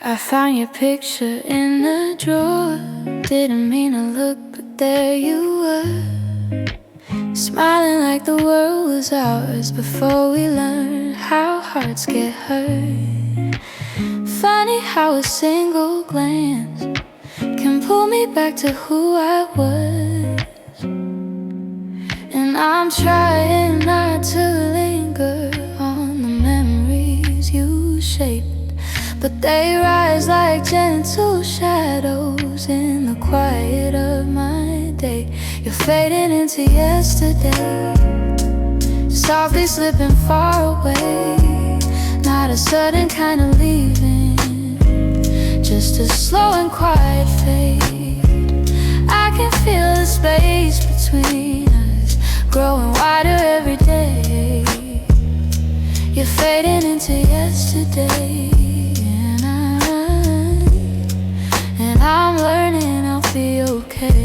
I found your picture in the drawer. Didn't mean to look, but there you were, smiling like the world was ours before we learned how hearts get hurt. Funny how a single glance can pull me back to who I was. And I'm trying not to linger on the memories you shaped, but they rise like gentle shadows in the quiet of my day. You're fading into yesterday, softly slipping far away. Not a sudden kind of leaving, just a slow and quiet fade. I can feel the space between us growing wider every day. You're fading into yesterday, and I'm learning I'll be okay.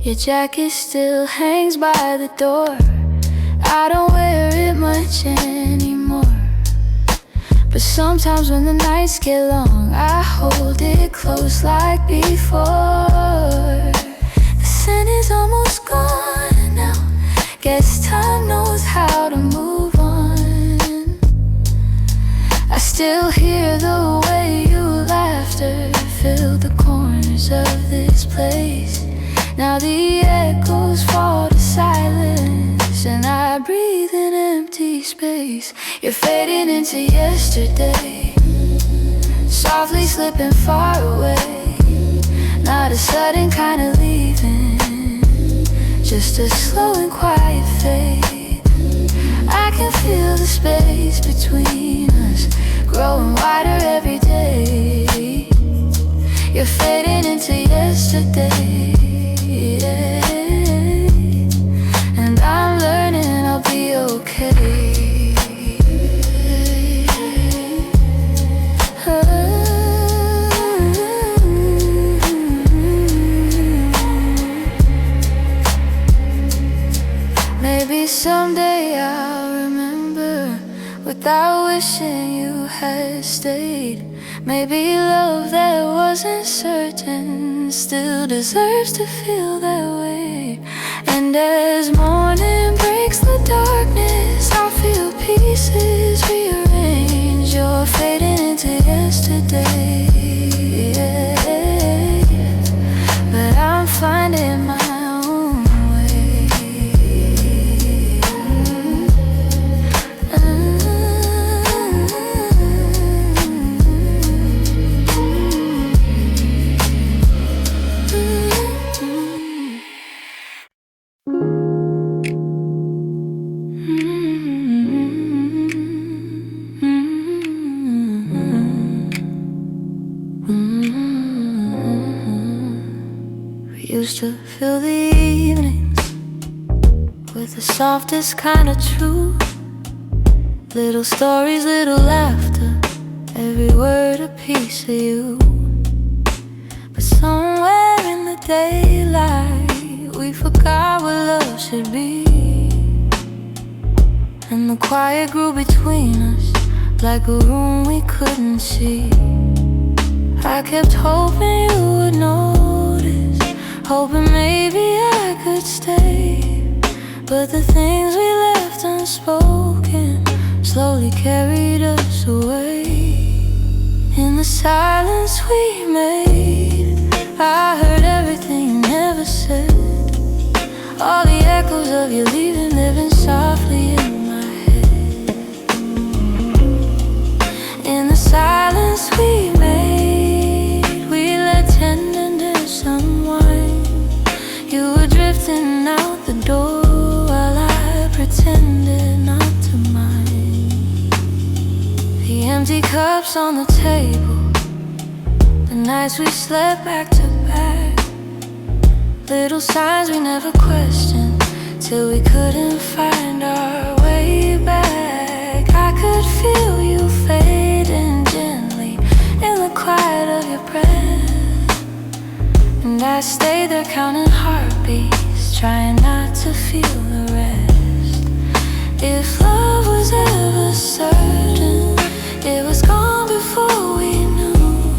Your jacket still hangs by the door. I don't wear it much anymore, but sometimes when the nights get long, I hold it close like before. The scent is almost gone now. Guess time knows how to move on. I still hear the way your laughter filled the corners of this place. Now the echoes fall to silence, and I breathe in empty space. You're fading into yesterday, softly slipping far away. Not a sudden kind of leaving, just a slow and quiet fade. I can feel the space between us growing wider every day. You're fading into yesterday, and I'm learning I'll be okay. Maybe someday I'll remember without wishing you had stayed. Maybe love that wasn't certain still deserves to feel that way. And as morning breaks the darkness, I feel pieces rearrange. You're fading into yesterday, but I'm finding my own way. Used to fill the evenings with the softest kind of truth. Little stories, little laughter, every word a piece of you. But somewhere in the daylight, we forgot what love should be, and the quiet grew between us like a room we couldn't see. I kept hoping you would notice, hoping maybe I could stay, but the things we left unspoken slowly carried us away. In the silence we made, I heard everything you never said. All the echoes of you leaving living softly in my head. In the silence we made, we let tenderness unwind. You were drifting out the door while I pretended not to mind. The empty cups on the table, the nights we slept back to back. Little signs we never questioned till we couldn't find our way back. I could feel you fading gently in the quiet of your breath. I stay there counting heartbeats, trying not to feel the rest. If love was ever certain, it was gone before we knew.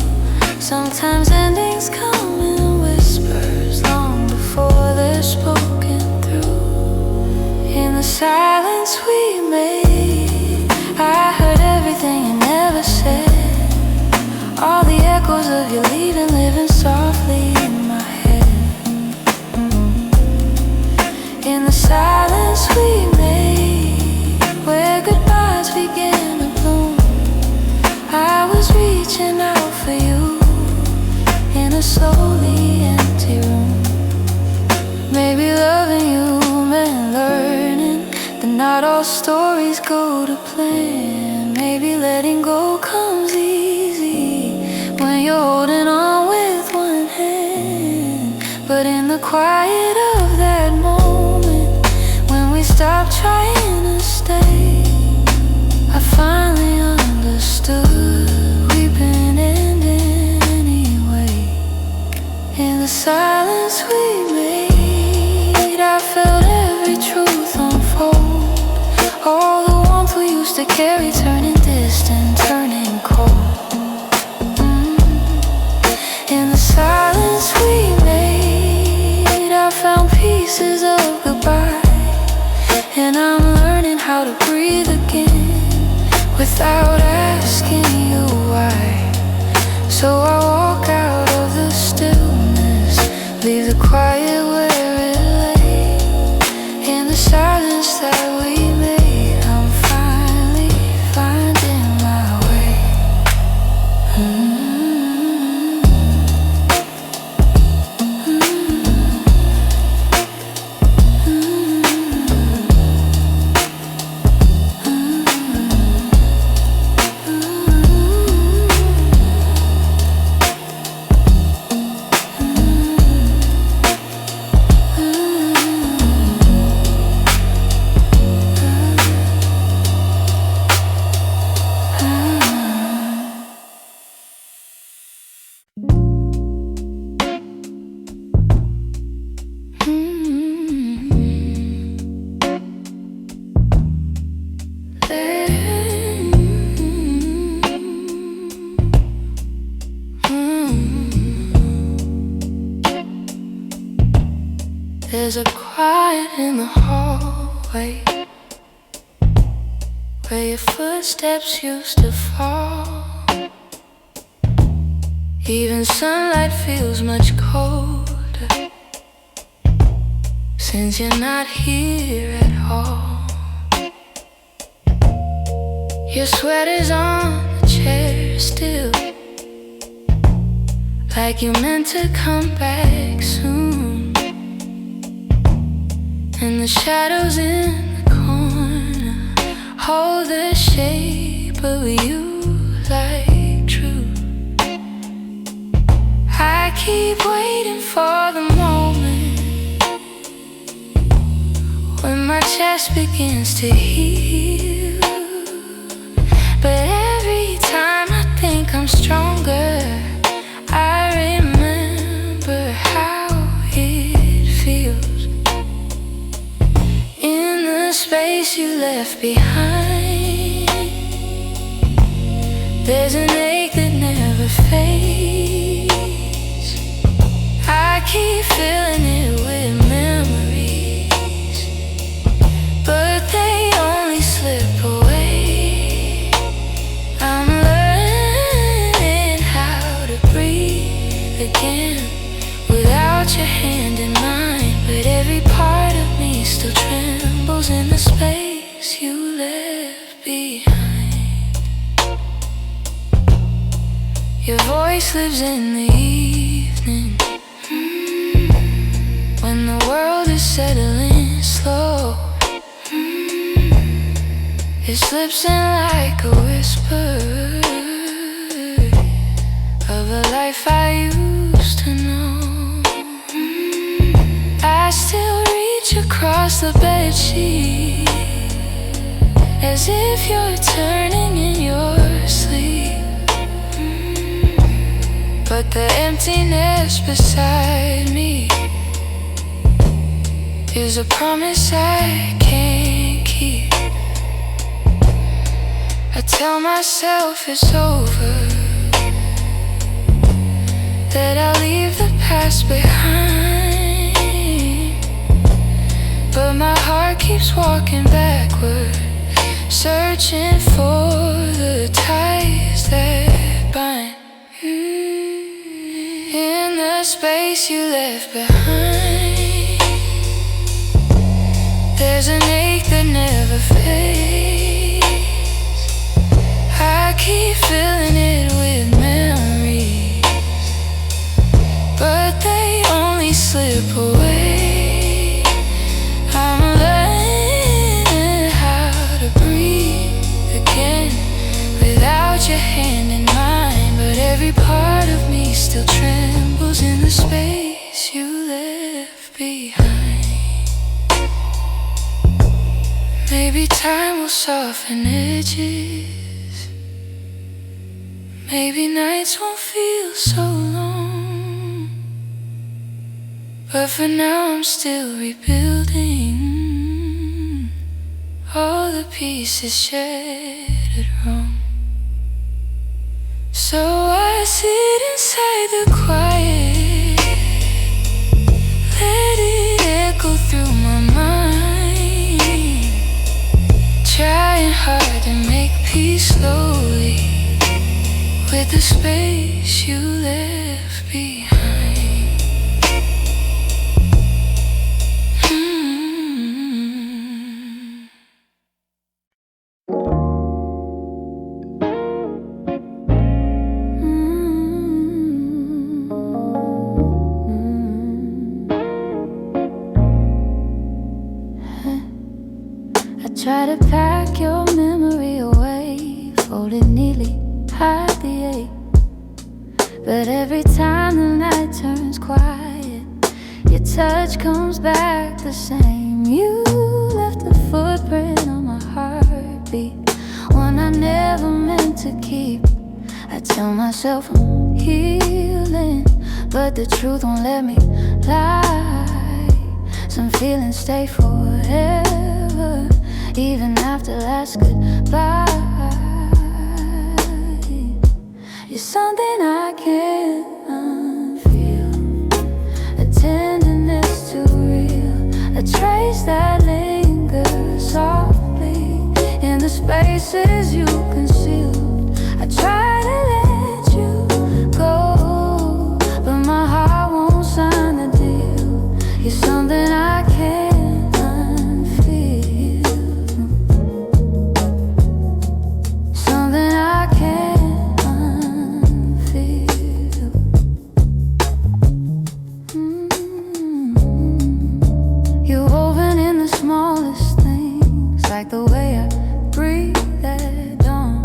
Sometimes endings come in whispers, long before they're spoken through. In the silence we made, I heard everything you never said. All the echoes of you leaving, living softly in my head. In the silence we made, where goodbyes began to bloom, I was reaching out for you in a slowly empty room. Maybe loving you meant learning that not all stories go to plan. Maybe letting go comes easy when you're holding on with one hand. But in the quiet of that moment, when we stopped trying to stay, I finally understood we've been ending anyway. In the silence we made, I felt every truth unfold. All the warmth we used to carry turning distant, turning cold. In the silence we made, I found pieces of goodbye, and I'm learning how to breathe again without asking you why. So I walk out of the stillness, leave the quiet where it lay. In the silence that we made, I'm finally finding my way. There's a quiet in the hallway where your footsteps used to fall. Even sunlight feels much colder since you're not here at all. Your sweater's on the chair still, like you meant to come back soon. And the shadows in the corner hold the shape of you like truth. I keep waiting for the moment when my chest begins to heal. But every time I think I'm stronger, I remember how it feels. In the space you left behind, there's an ache that never fades. I keep filling it with memories, but they only slip away. I'm learning how to breathe again without your hand in mine. But every part of me still trembles in the space you left behind. Your voice lives in the evening, when the world is settling slow. It slips in like a whisper of a life I used to know. I still reach across the bedsheet as if you're turning in your sleep. but the emptiness beside me is a promise I can't keep. I tell myself it's over, that I'll leave the past behind, but my heart keeps walking backward, searching for the ties that bind. In the space you left behind, there's an ache that never fades. I keep filling it with memories, but they only slip away. I'm learning how to breathe again without your hand in mine, but every part of me still trembles in the space you left behind. Maybe time will soften edges, maybe nights won't feel so long, but for now I'm still rebuilding all the pieces shattered wrong. So I sit inside the quiet, let it echo through my mind, trying hard to make peace slowly with the space you left behind. I try to pack your memory away, fold it neatly, hide the ache, but every time the night turns quiet, your touch comes back the same. You left a footprint on my heartbeat, one I never meant to keep. I tell myself I'm healing, but the truth won't let me lie. Some feelings stay forever, even after last goodbye. You're something I can't unfeel, a tenderness too real, a trace that lingers softly in the spaces you concealed. I try to let you go, but my heart won't sign the deal. You're something I can't unfeel, something I can't unfeel. You're woven in the smallest things, like the way I breathe at dawn.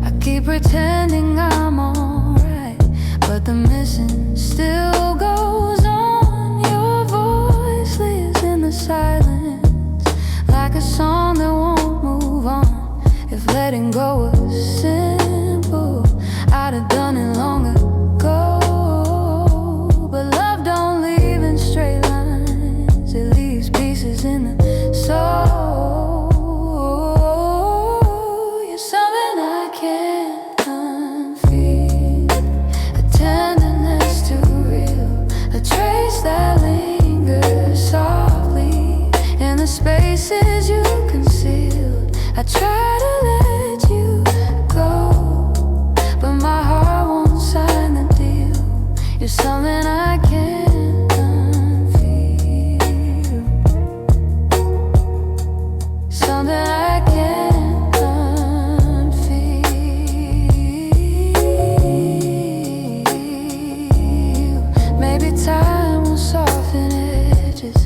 I keep pretending I'm alright, but the missing still goes on. Your voice lives in the silence, like a song that won't move on. If letting go was simple, I'd have done it long ago. But love don't leave in straight lines, it leaves pieces in the soul. You're something I can't unfeel, a tenderness too real, a trace that lingers softly in the spaces you concealed. I try to let you go, but my heart won't sign the deal. You're something I can't unfeel, something I can't unfeel. Maybe time will soften edges,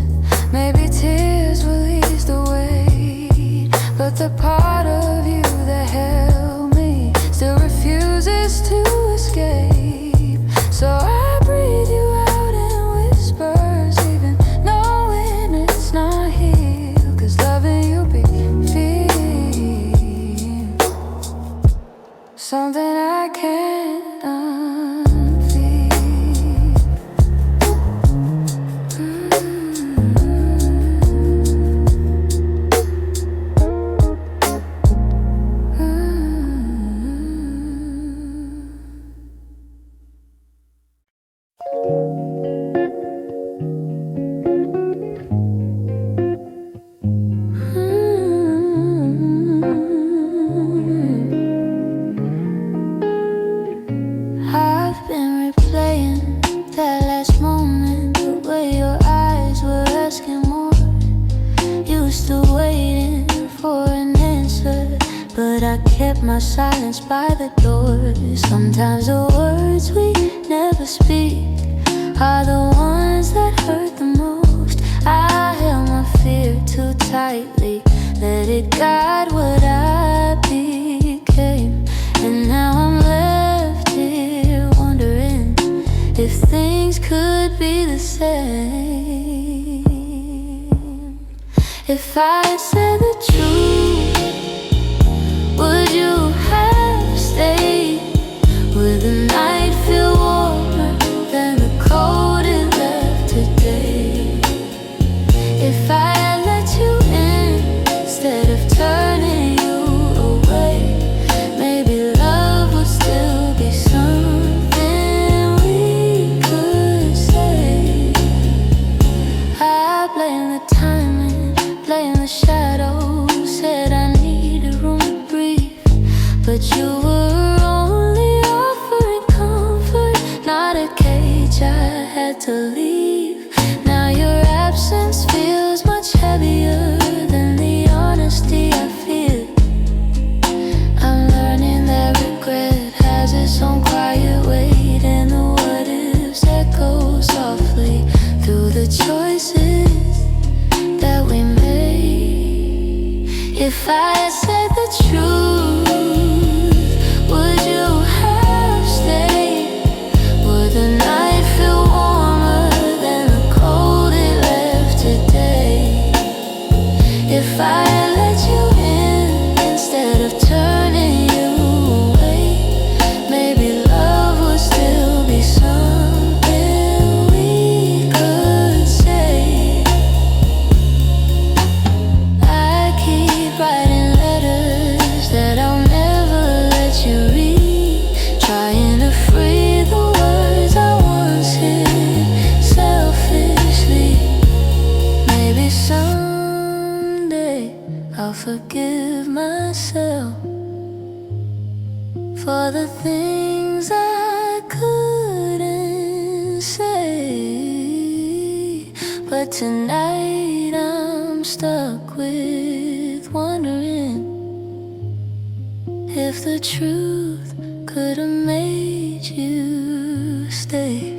maybe tears will ease the weight, but the part of you that held me still refuses to escape. So I breathe you out in whispers, even knowing it's not here, 'cause loving you be feel something I can't unfeel. silence by the door. Sometimes the words we never speak are the ones that hurt the most. I held my fear too tightly, let it guide what I became. And now I'm left here wondering if things could be the same. If I had said the truth, would you have stayed? Would the night feel warmer than the cold it left today? If I had let you in instead of turning you away, maybe love would still be something we could say. I blame the timing, blame the shadows, said I needed room to breathe, but you were only offering comfort, not a cage I had to leave. Now your absence feels much heavier than the honesty I feel. I'm learning that regret has its own quiet weight, and the what ifs echo softly through the choices that we made. If I had said the truth, would you have stayed? Would the night feel warmer than the cold it left today? If I had let you in instead of turning you away, maybe love would still be something we could say. I keep writing letters that I'll never let you read, trying to free the words I once hid selfishly. Maybe someday I'll forgive myself for the things I couldn't say. But tonight I'm stuck with wondering if the truth could have made you stay.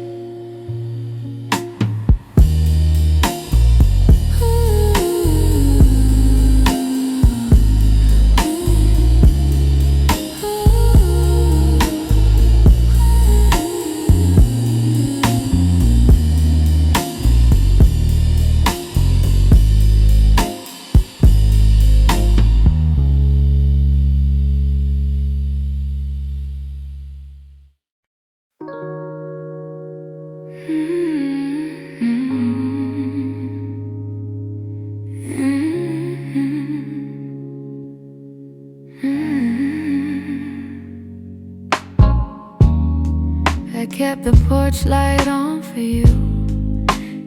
I kept the porch light on for you,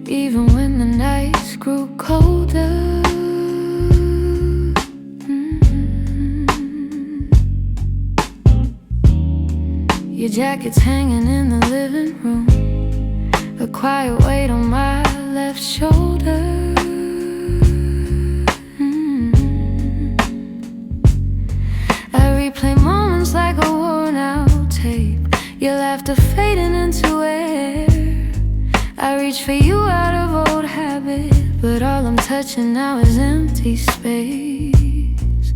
even when the nights grew colder. Your jacket's hanging in the living room, a quiet weight on my left shoulder. I replay moments like a worn out tape, your laughter fading into air. I reach for you out of old habit, but all I'm touching now is empty space.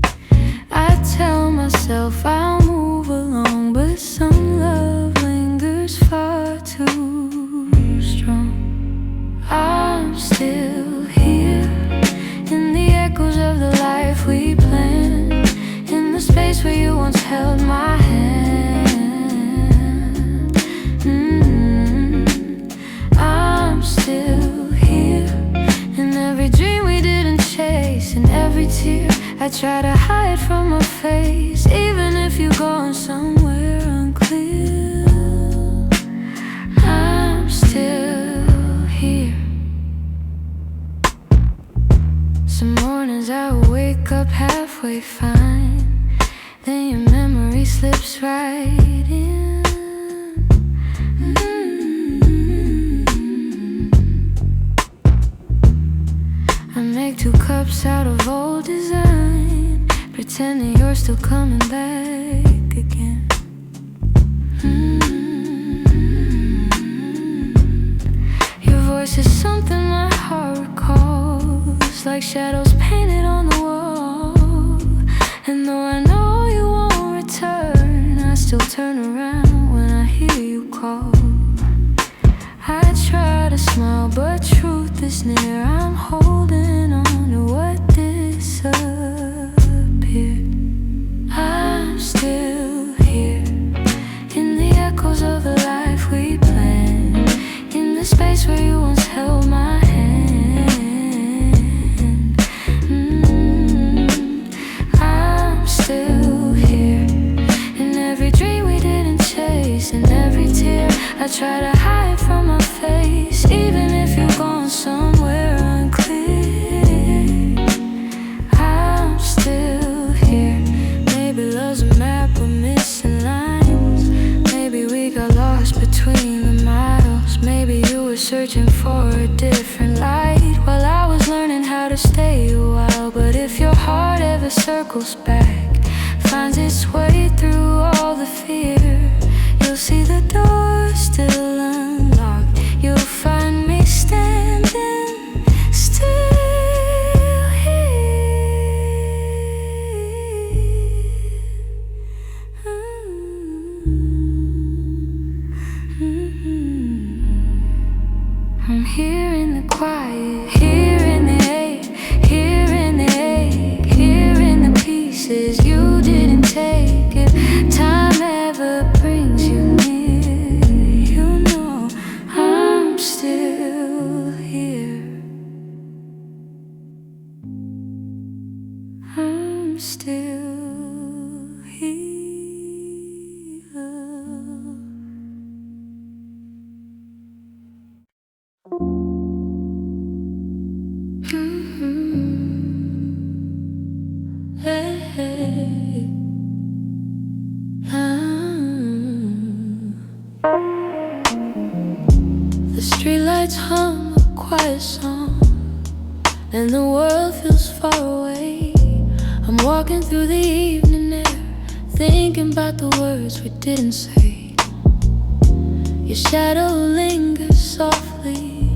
I tell myself I'll move along, but some love lingers far too strong. I'm still here in the echoes of the life we planned, in the space where you once held my hand. I'm still here in every dream we didn't chase, in every tear I try to hide from my face, even if you're going somewhere unclear. I'm still here. Some mornings I wake up halfway fine, then your memory slips right in. I make 2 cups out of old design, pretending you're still coming back awake again. Your voice is something my heart recalls, like shadows painted on the wall. And though I know you won't return, I still turn around when I hear you call. I try to smile, but truth is near. I'm holding on to what disappeared. I'm still here, in the echoes of the life we planned, in the space where you once held my hand. I'm still here, in every dream we didn't chase, in every tear I try to hide from my face, even if you're gone somewhere unclear. I'm still here. Maybe love's a map with missing lines. Maybe we got lost between the miles. Maybe you were searching for a different light while I was learning how to stay a while. But if your heart ever circles back, finds its way through all the fear, you'll see the door still unlocked. You'll find me standing still here. I'm here in the quiet, here in the ache, here in the ache, here in the pieces you didn't take. If time ever brings you near, you know I'm still here. I'm still here. Hey, hey. The streetlights hum a quiet song, and the world feels far away. I'm walking through the evening air, thinking about the words we didn't say. Your shadow lingers softly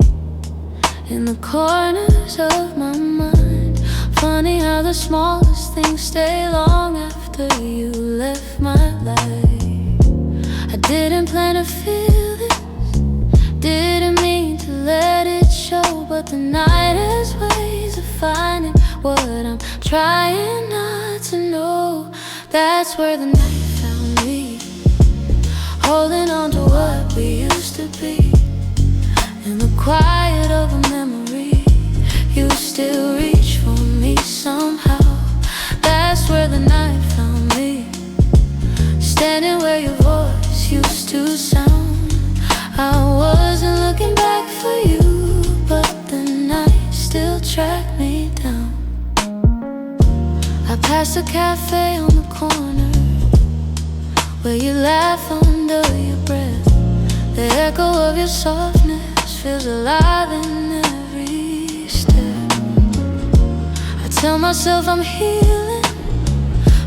in the corners of my mind. Funny how the smallest things stay long after you left my life. I didn't plan to feel this, didn't mean to let it show, but the night has ways of finding what I'm trying not to know. That's where the night found me, holding on to what we used to be. In the quiet of a memory, you still reach for me somehow. That's where the night found me, standing where your voice used to sound. I wasn't looking back for you, but the night still tracked me down. I passed a cafe on the corner where you laugh under your breath. The echo of your softness feels alive in every step. I tell myself I'm healing,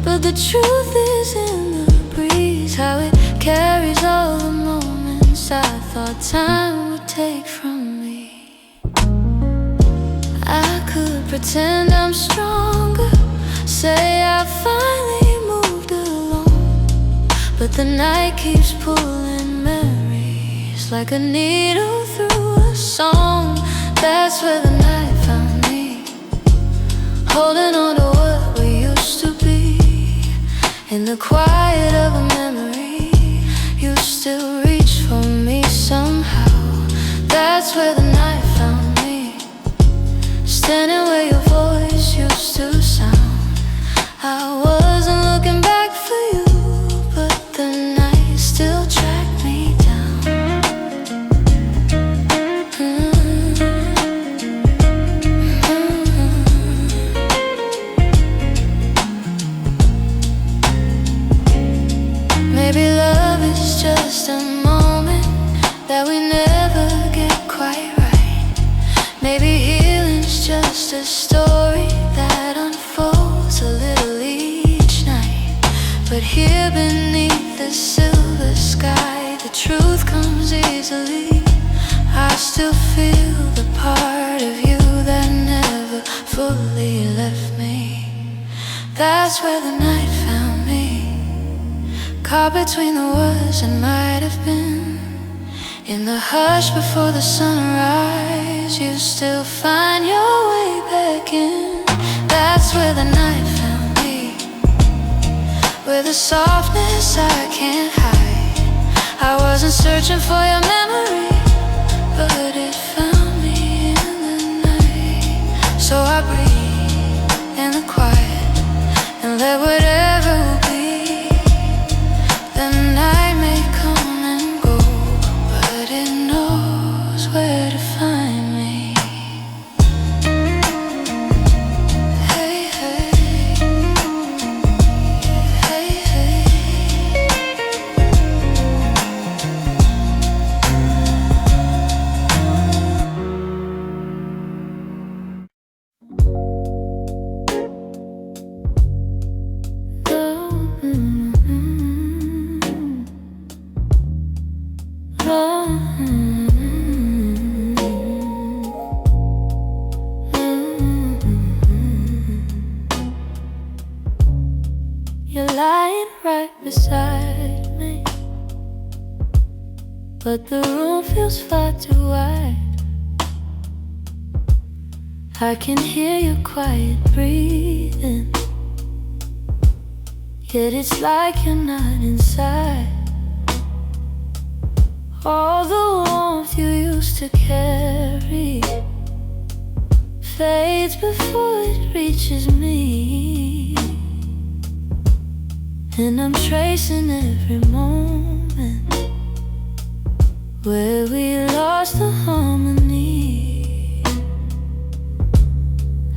but the truth is in the breeze, how it carries all the moments I thought time would take from me. I could pretend I'm stronger, say I finally moved along, but the night keeps pulling memories like a needle through a song. That's where the night found me, holding on to what we used to be. In the quiet of a memory, you still reach for me somehow. That's where the night found me, standing where your voice used to sound. I wasn't looking back for you, but the night still tracked me down. Maybe love is just a moment that we never get quite right. Maybe healing's just a story that unfolds a little each night. But here beneath the silver sky, the truth comes easily. I still feel the part of you that never fully left me. That's where the night found me, caught between the words that might have been. In the hush before the sunrise, you still find your way back in. That's where the night found me, with a softness I can't hide. I wasn't searching for your memory, but it found me in the night. So I breathe in the quiet and let whatever will be. The night may come and go, but it knows where to find me. Hey, hey, hey, hey. You're lying right beside me, but the room feels far too wide. I can hear your quiet breathing, yet it's like you're not inside. All the warmth you used to carry fades before it reaches me, and I'm tracing every moment where we lost the harmony.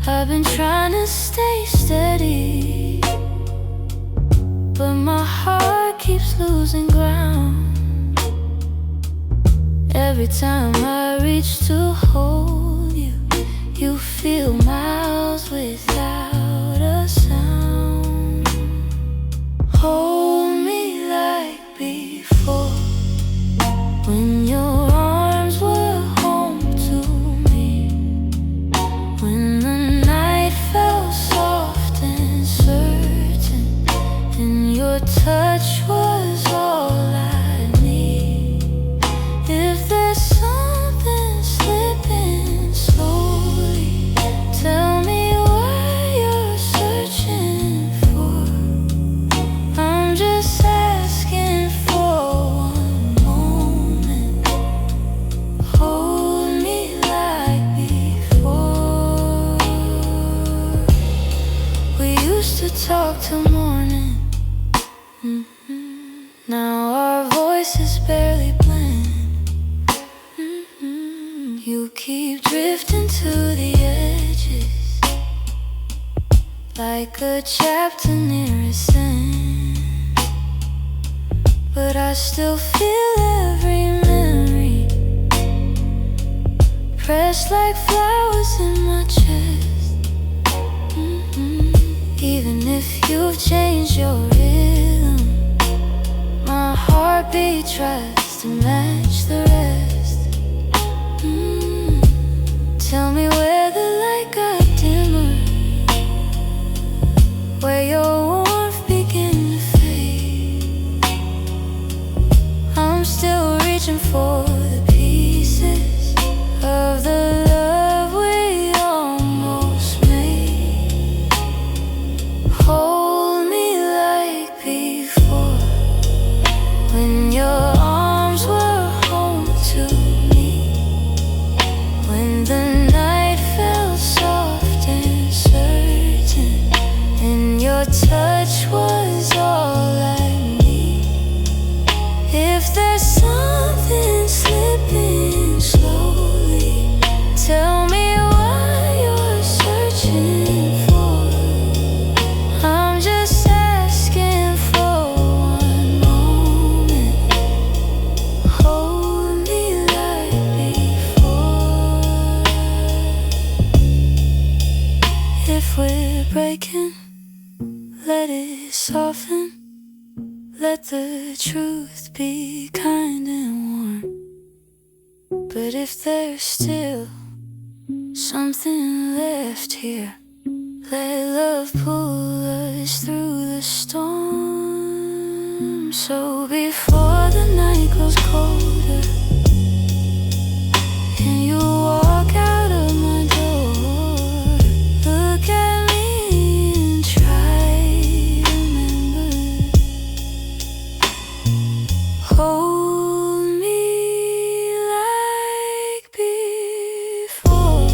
I've been trying to stay steady, but my heart keeps losing ground. Every time I reach to hold you, you feel miles without a sound. Hold me like before, when your arms were home to me, when the night felt soft and certain, and your touch was all I need. If there's something slipping slowly, tell me what you're searching for. I'm just asking for one moment. Hold me like before. We used to talk till morning. Now our voices barely blend. You keep drifting to the edges, like a chapter near its end. But I still feel every memory pressed like flowers in my chest. Even if you've changed your rhythm, my heartbeat tries to match the rest. Tell me where the light got dimmer, where your warmth began to fade. I'm still reaching for the pieces of the love we almost made. Hold me like before, when your arms were home to me, when the night felt soft and certain, and your touch was all I need. If there's something slipping slowly, tell me what you're searching for. I'm just asking for one moment. Hold me like before. If we're breaking, let it soften. Let the truth be kind and warm. But if there's still something left here, let love pull us through the storm. So before the night grows colder and you walk out of my door, look at me and try to remember. Hold me like before.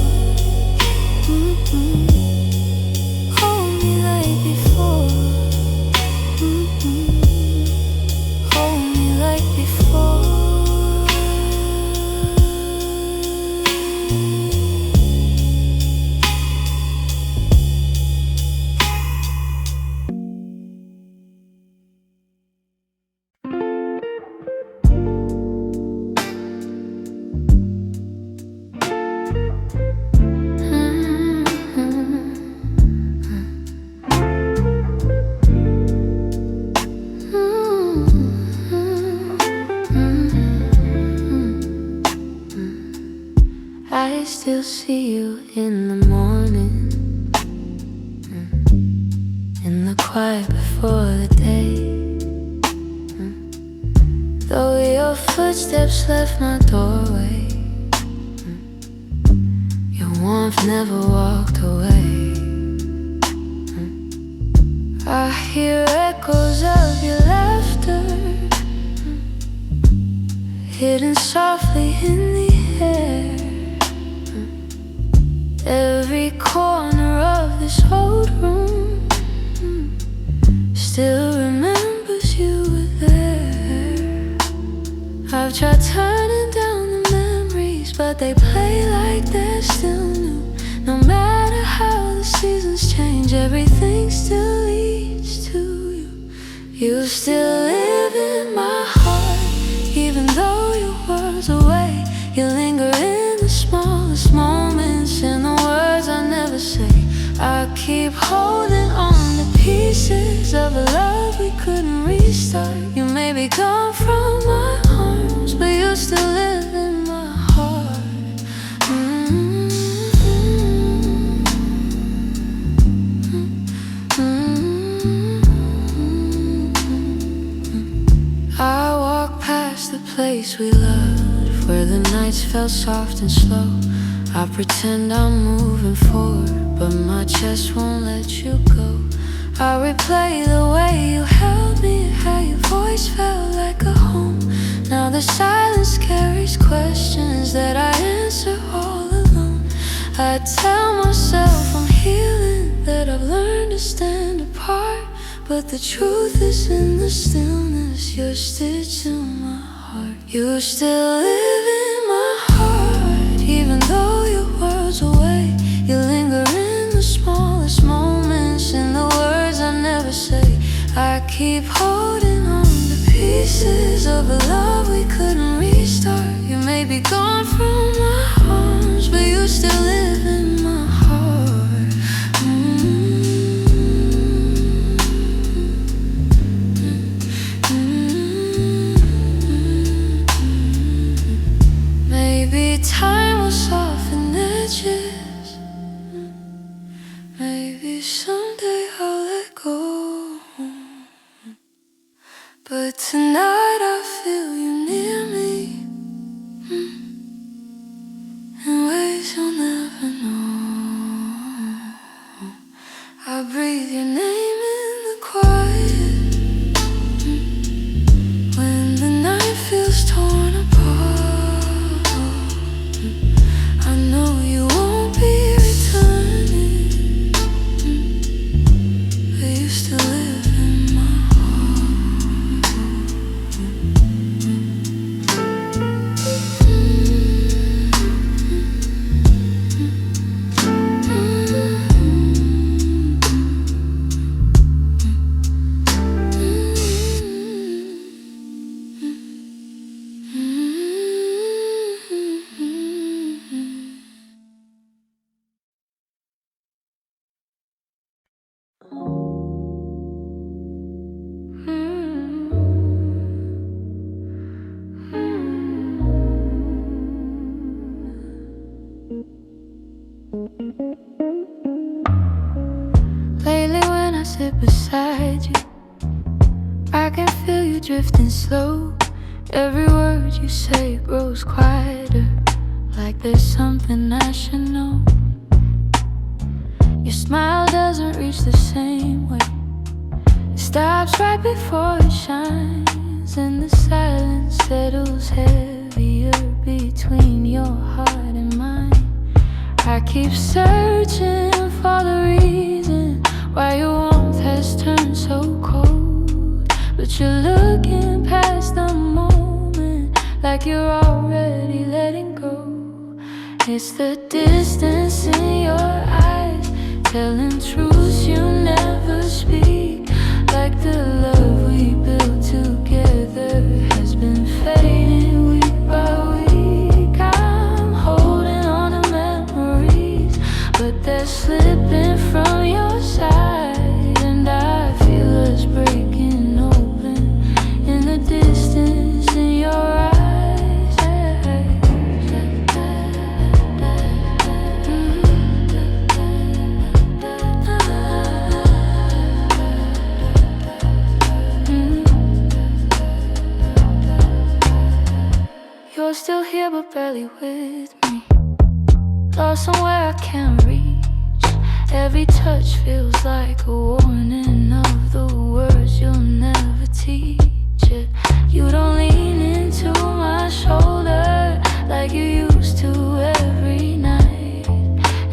Hold me like before. Hold me like before. I still see you in the morning, in the quiet before the day. Though your footsteps left my doorway, your warmth never walked away. I hear echoes of your laughter, hidden softly in the air. Every corner of this old room still remembers you were there. I've tried turning down the memories, but they play like they're still new. No matter how the seasons change, everything still leads to you. You still live in my heart, even though your world's away. You linger in the smallest moments, in the words I never say. I keep holding on to pieces of a love we couldn't restart. You may be gone from my arms, but you still live in my heart. I walk past the place we loved, where the nights felt soft and slow. I pretend I'm moving forward, but my chest won't let you go. I replay the way you held me, how your voice felt like a home. Now the silence carries questions that I answer all alone. I tell myself I'm healing, that I've learned to stand apart, but the truth is in the stillness. You're stitched in my heart. You still live in my heart, even though your world's away. You linger in the smallest moments, in the words I never say. I keep holding on to pieces of a love we couldn't restart. You may be gone from my arms, but you still live in my heart. Maybe time will soften edges. Maybe someday I'll let go. But tonight I feel you near me, in ways you'll never know. I breathe your name in the quiet, when the night feels torn apart. Lately when I sit beside you, I can feel you drifting slow. Every word you say grows quieter, like there's something I should know. Your smile doesn't reach the same way. It stops right before it shines, and the silence settles heavier between your heart and mine. I keep searching for the reason why your warmth has turned so cold, but you're looking past the moment like you're already letting go. It's the distance in your eyes, telling truths you never speak, like the love we built together has been fading week by week. I'm holding on to memories, but they're slipping from your side, and I feel us breaking open in the distance in your eyes. You're still here but barely with me, lost somewhere I can't reach. Every touch feels like a warning of the words you'll never teach. You don't lean into my shoulder like you used to every night,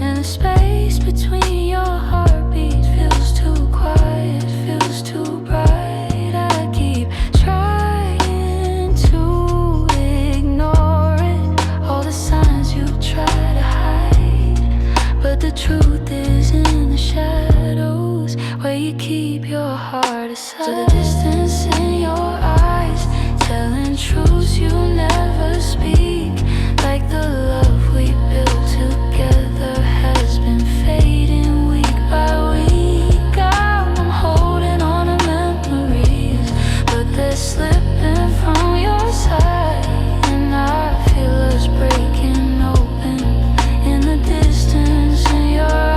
and the space between your heartbeats feels too quiet, feels too bright. I keep trying to ignore it, all the signs you try to hide, but the truth is in the shadows where you keep your heart aside. So the distance in your eyes, telling truths you never speak, like the love we built together has been fading week by week. I'm holding on to memories, but they're slipping from your side, and I feel us breaking open in the distance in your eyes.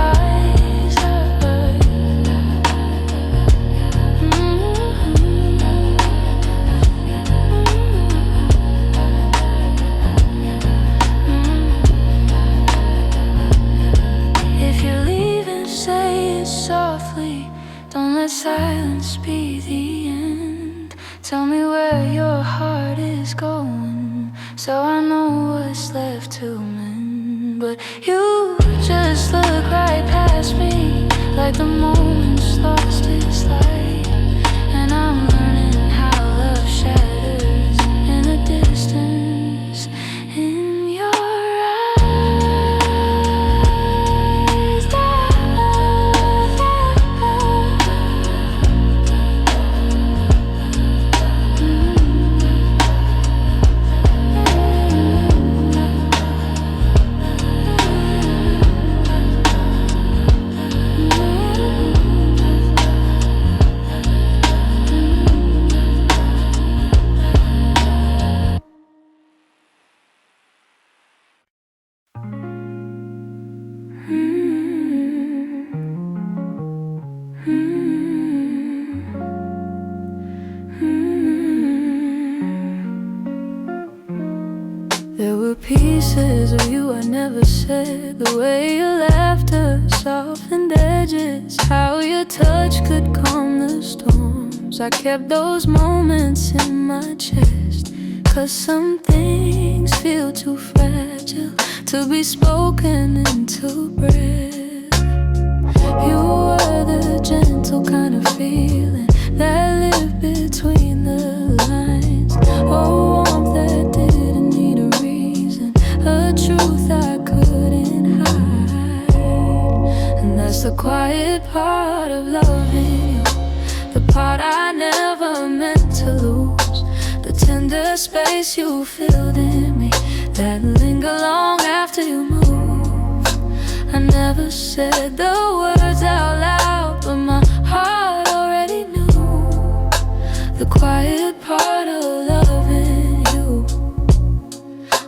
If you're leaving, say it softly, don't let silence be the end. Tell me where your heart is going, so I know what's left to mend. But you just look right past me, like the moment's lost its light, and I'm learning how love shatters in the distance in your eyes. There were pieces of you I never said, the way your laughter softened edges, how your touch could calm the storms. I kept those moments in my chest, 'cause some things feel too fragile to be spoken into breath. You were the gentle kind of feeling that lived between the lines, oh, warmth that didn't need a reason, a truth I couldn't hide. And that's the quiet part of loving you, the part I never meant to lose, the tender space you filled in me that linger long after you move. I never said the words out loud, but my heart already knew. The quiet part of loving you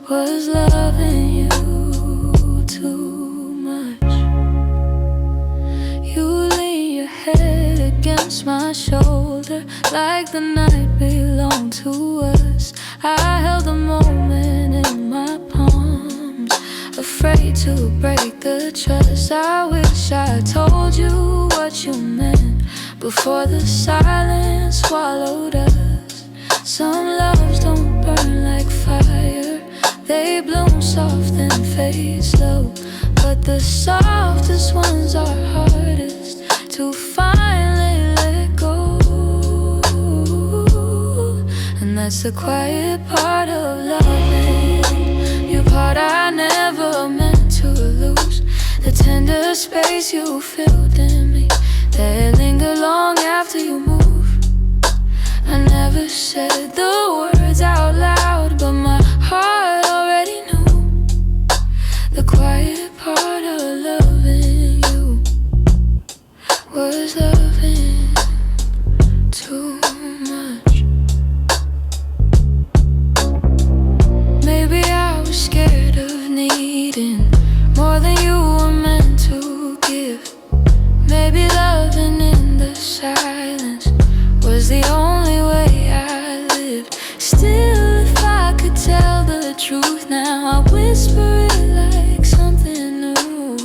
was loving you too much. against my shoulder, like the night belonged to us. I held the moment in my palms, afraid to break the trust. I wish I told you what you meant before the silence swallowed us. Some loves don't burn like fire, they bloom soft and fade slow. But the softest ones are hardest to finally let go. And that's the quiet part of loving, your part I never meant to lose. The tender space you filled in me, that linger long after you move. I never said the words out loud, but my heart already knew. The quiet part of loving you was loving too much. Maybe I was scared of needing more than you were meant to give. Maybe loving in the silence was the only way I lived. Still, if I could tell the truth now, I'd whisper it like something new.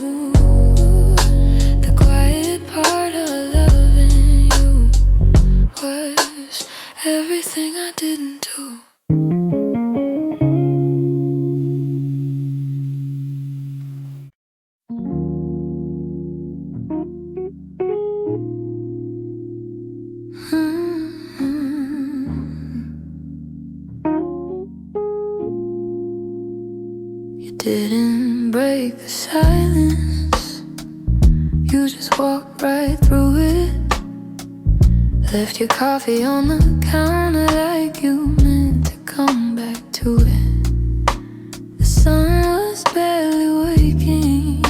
The quiet part of loving you was everything I didn't do. You didn't break the silence, you just walked right through it. Left your coffee on the counter like you meant to come back to it. The sun was barely waking,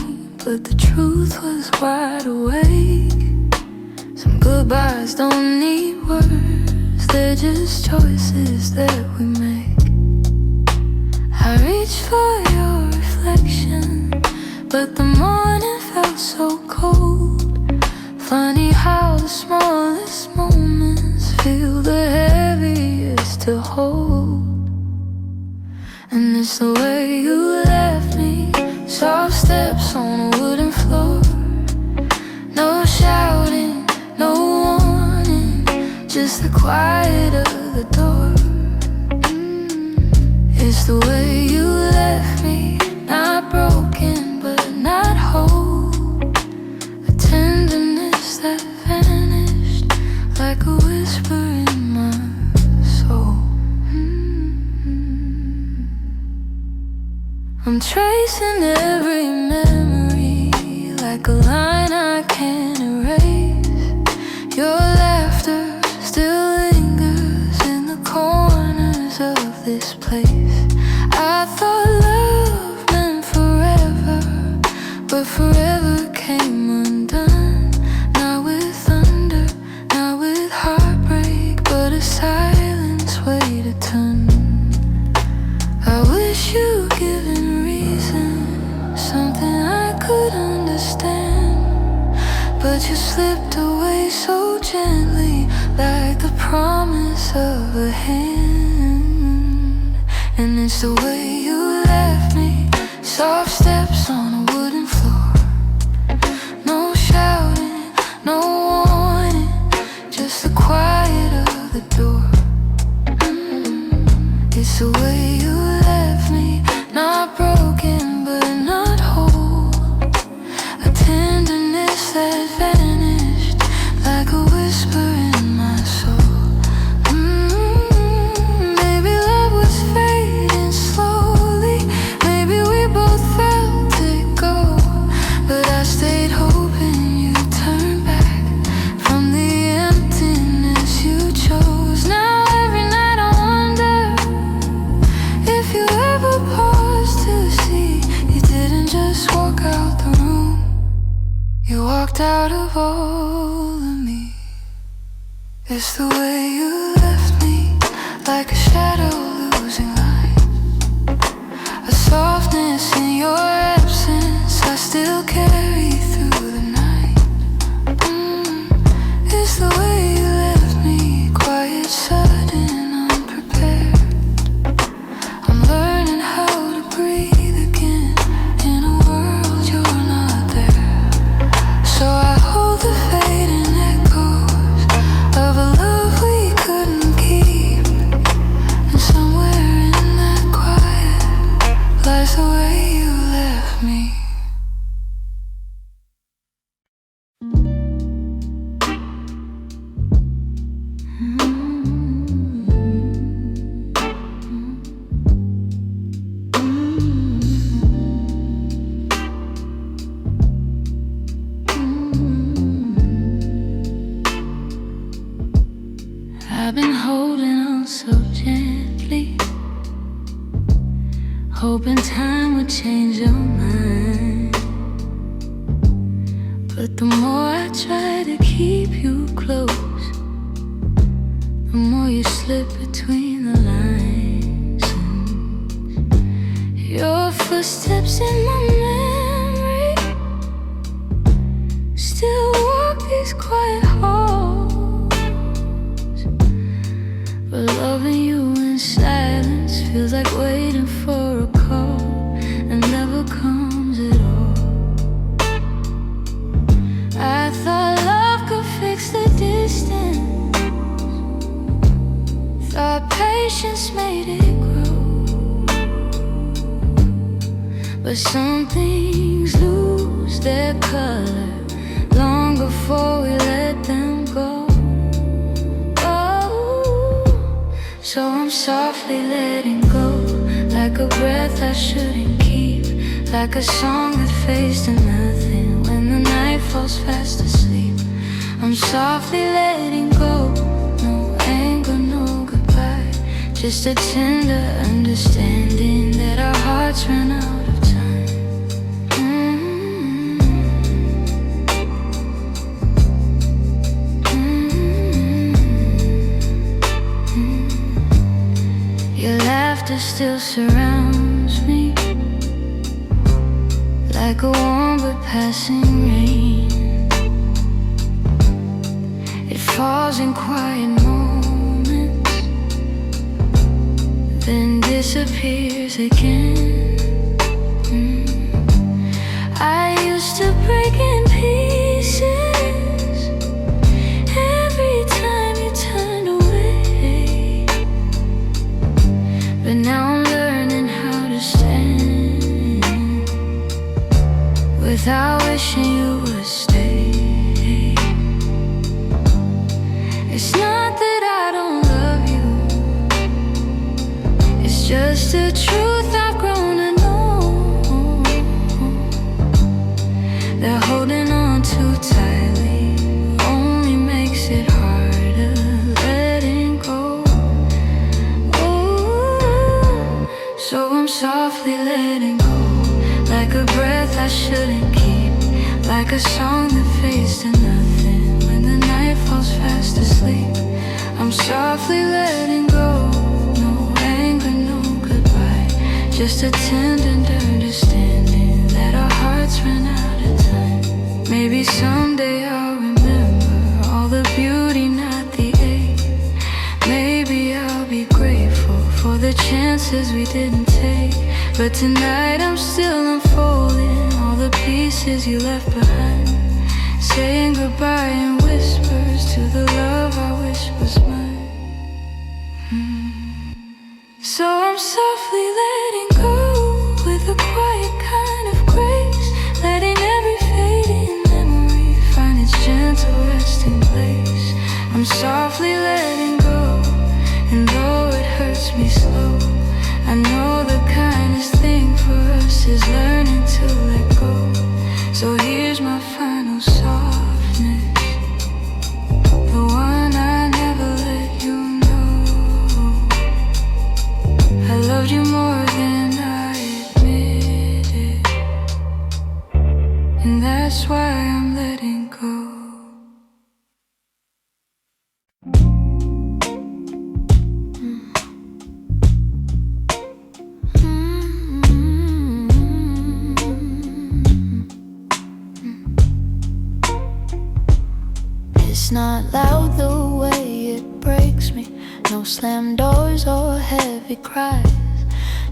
but the truth was wide awake. Some goodbyes don't need words, they're just choices that we make. I reached for your reflection, but the morning felt so cold. Funny how the smallest moments feel the heaviest to hold. And it's the way you left me, soft steps on a wooden floor. No shouting, no warning, just the quiet of the door. It's the way you left me, not broken but not whole. A tenderness that vanished like a whisper in my soul. I'm tracing every memory like a line I can't erase. Your laughter still lingers in the corners of this place. I thought love meant forever, but forever came undone. Not with thunder, not with heartbreak, but a silence way to turn. I wish you'd given reason, something I could understand, but you slipped away so gently, like the promise of a hand. And it's the way you left me, soft steps on a wooden floor. No shouting, no warning, just the quiet of the door. It's the way you left me, not broken but not whole. A tenderness that vanished like a whisper in my soul. Maybe love was fading slowly, maybe we both felt it go, but I stayed hoping you'd turn back from the emptiness you chose. Now every night I wonder if you ever paused to see you didn't just walk out the room, you walked out of all of me. It's the way you left me, like a shadow losing light. A softness in your absence I still carry through the night. It's the way lies the way you left me. I've been holding on so gently, hoping time would change your mind. But the more I try to keep you close, the more you slip between the lines. And your footsteps in my memory still walk these quiet halls. But loving you in silence feels like waiting for a call that never comes at all. I thought love could fix the distance, thought patience made it grow. But some things lose their color long before we let them go. So I'm softly letting go, like a breath I shouldn't keep, like a song that fades to nothing when the night falls fast asleep. I'm softly letting go, no anger, no goodbye, just a tender understanding that our hearts ran out of time. Your laughter still surrounds me, like a warm but passing rain. It falls in quiet moments, then disappears again. I used to break in pieces every time you turned away, but now I'm learning how to stand without wishing you would stay. It's not that I don't love you, it's just the truth I've grown to know, that holding on too tightly only makes it harder letting go. So I'm softly letting go, like a breath I shouldn't keep, like a song that fades to nothing when the night falls fast asleep. I'm softly letting go, no anger, no goodbye, just a tender understanding that our hearts ran out of time. Maybe someday I'll remember all the beauty, not the ache. Maybe I'll be grateful for the chances we didn't take. But tonight I'm still unfolding all the pieces you left behind, saying goodbye in whispers to the love I wish was mine. So I'm softly letting go with a quiet kind of grace, letting every fading memory find its gentle resting place. I'm softly letting go, and though it hurts me slow, I know the kindest thing for us is learning to let go. So here's my final softness, the one I never let you know. I loved you more than I admitted, and that's why I'm letting go. It's not loud the way it breaks me, no slam doors or heavy cries,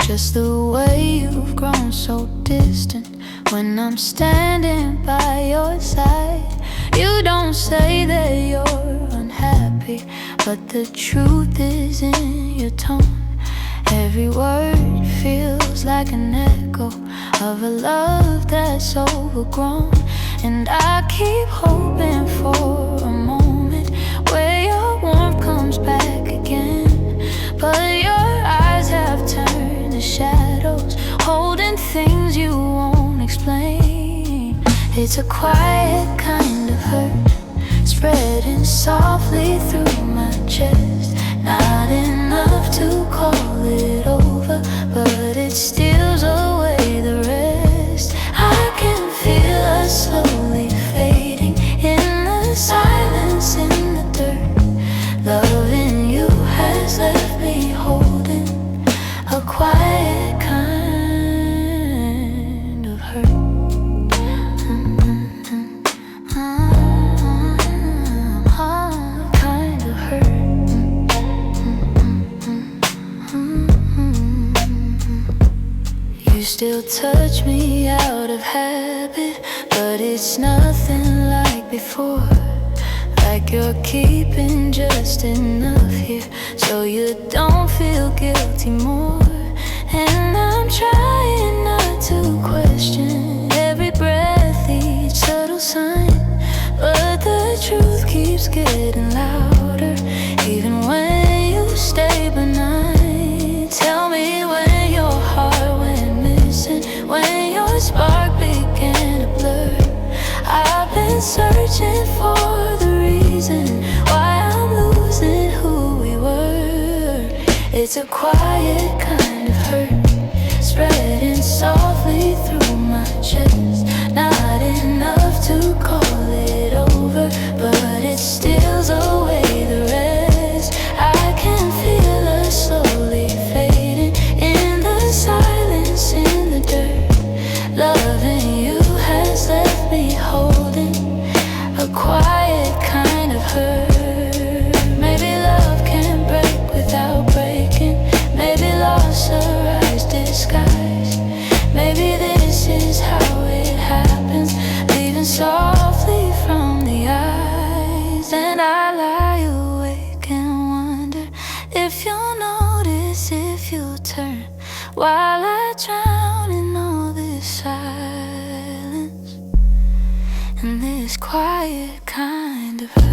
just the way you've grown so distant when I'm standing by your side. You don't say that you're unhappy, but the truth is in your tone. Every word feels like an echo of a love that's overgrown. And I keep hoping for a moment where your warmth comes back again. But your eyes have turned to shadows, holding things you won't explain. It's a quiet kind of hurt, spreading softly through my chest. Not enough to call it over, but it steals away the rest. I can feel us slowly fading in the silence, in the dirt. Loving you has left me holding a quiet kind of hurt. You still touch me out of habit, but it's nothing like before. Like you're keeping just enough here so you don't feel guilty more. And I'm trying not to question every breath, each subtle sign, but the truth keeps getting louder, even when you stay benign. Tell me when your heart went missing, when your spark began to blur. I've been searching for the reason why I'm losing who we were. It's a quiet kind of hurt, spreading softly through my chest. Not enough to call it over, but it steals away the rest. I can feel us slowly fading in the silence, in the dirt. Loving you has left me holding a quiet kind of hurt. Maybe love can break without breaking. Maybe loss arrives disguised. Maybe this is how it happens, leaving softly from the eyes. And I lie awake and wonder if you'll notice, if you'll turn, while I drown in all this silence and this quiet kind of hurt.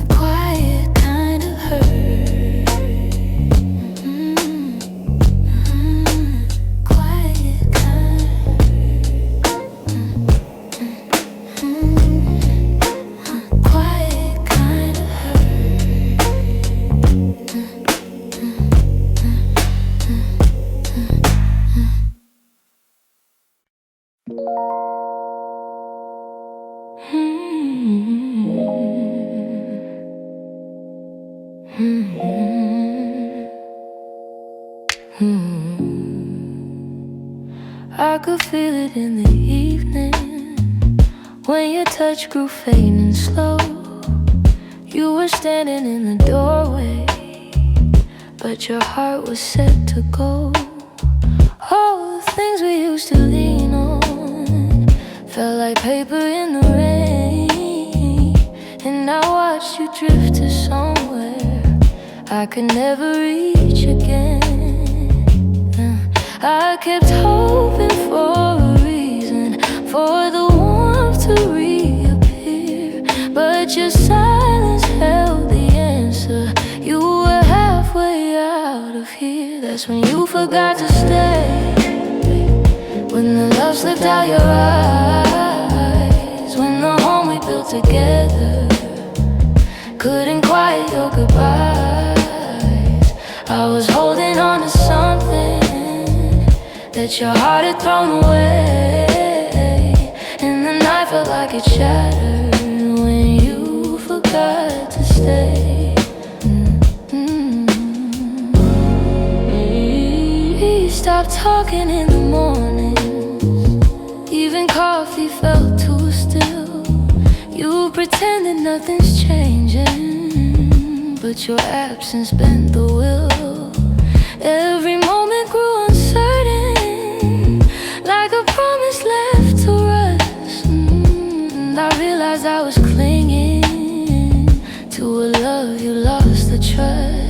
Quiet kind of hurt. Quiet kind. Quiet kind of I could feel it in the evening when your touch grew faint and slow. You were standing in the doorway, but your heart was set to go. All the things we used to lean on felt like paper in the rain. And I watched you drift to somewhere I could never reach again. I kept hoping for a reason for the warmth to reappear, but your silence held the answer. You were halfway out of here. That's when you forgot to stay, when the love slipped out your eyes, when the home we built together couldn't quiet your goodbyes. I was holding on to something that your heart had thrown away, and the night felt like it shattered when you forgot to stay. We stopped talking in the morning, even coffee felt too still. You pretended nothing's changing, but your absence bent the will. Every moment grew uncertain, like a promise left to rust. And I realized I was clinging to a love you lost the trust.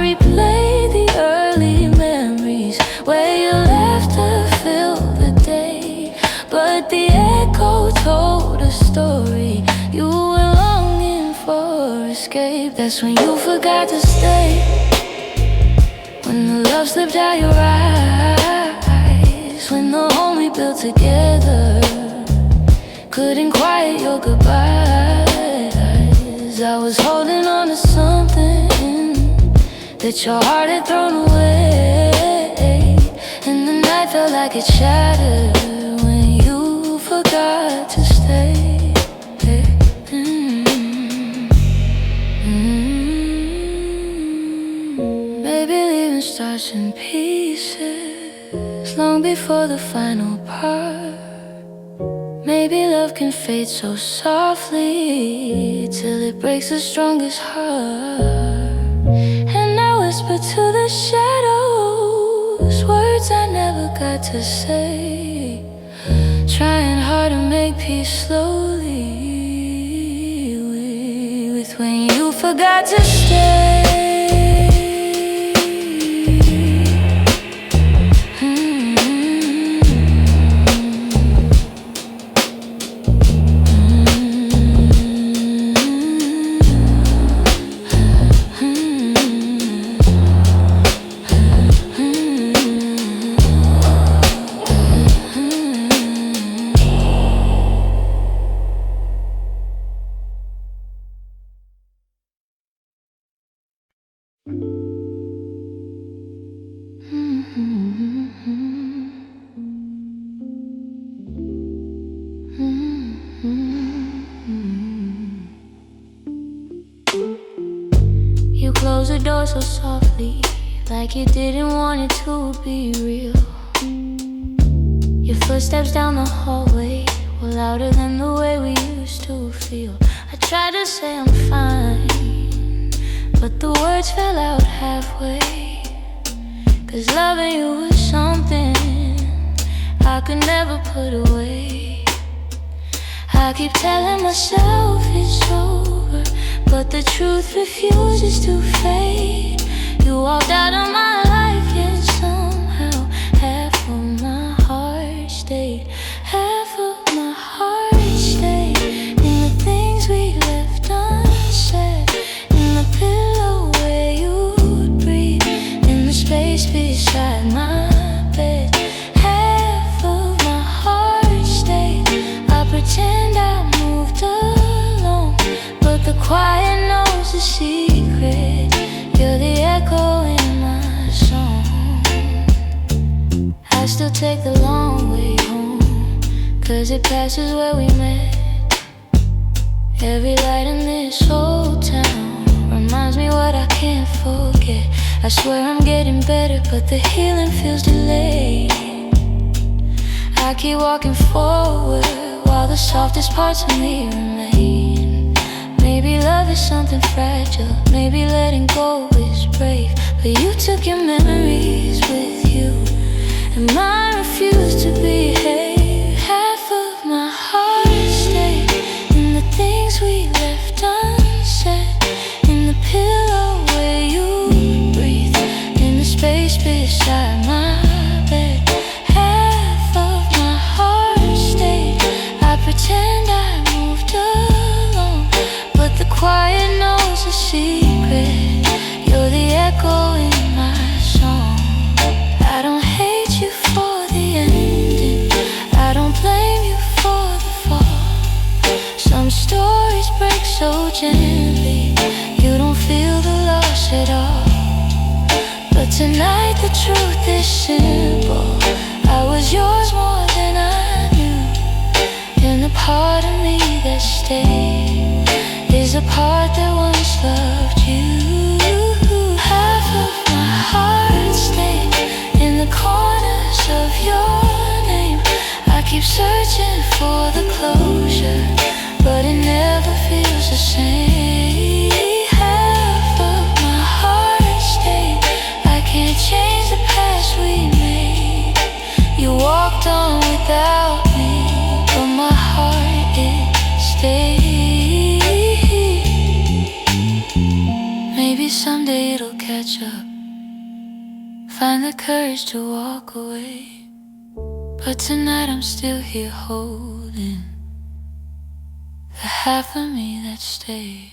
replay the early memories where your laughter filled the day, but the echo told a story. You were longing for escape. That's when you forgot to stay, when the love slipped out your eyes, when the home we built together couldn't quiet your goodbyes. I was holding on to something that your heart had thrown away, and the night felt like it shattered when you forgot to stay. Maybe leaving starts in pieces long before the final part. Maybe love can fade so softly till it breaks the strongest heart. And I whisper to the shadows words I never got to say, trying hard to make peace slowly with when you forgot to stay. You closed the door so softly, like you didn't want it to be real. Your footsteps down the hallway were louder than the way we used to feel. I tried to say I'm fine, but the words fell out halfway. 'Cause loving you was something I could never put away. I keep telling myself it's over, but the truth refuses to fade. You walked out of my life, yet somehow half of my heart stayed. Half of my heart stayed in the things we left unsaid, in the pillow where you'd breathe, in the space beside my bed. Half of my heart stayed. I pretend I moved along, but the quiet knows the secret. You're the echo in my song. I still take the long way home, 'cause it passes where we met. Every light in this old town reminds me what I can't forget. I swear I'm getting better, but the healing feels delayed. I keep walking forward while the softest parts of me remain. Maybe love is something fragile, maybe letting go is brave, but you took your memories with you, and mine refused to behave. Half of my heart stayed in the things we left unsaid, in the pillow where you breathe, in the space beside my bed. Half of my heart stayed. I pretend I moved along, but the quiet knows the secret. You're the echo in my song. I don't hate you for the ending, I don't blame you for the fall. Some stories break so gently, you don't feel the loss at all. But tonight the truth is simple, I was yours more than I knew. And the part of me that stayed is a part that once loved you. Half of my heart stayed in the corners of your name. I keep searching for the closure, but it never feels the same. Half of my heart stayed. I can't change the past we made. You walked on without me, but my heart, it stayed. Maybe someday it'll catch up. Find the courage to walk away. But tonight I'm still here holding the half of me that stayed.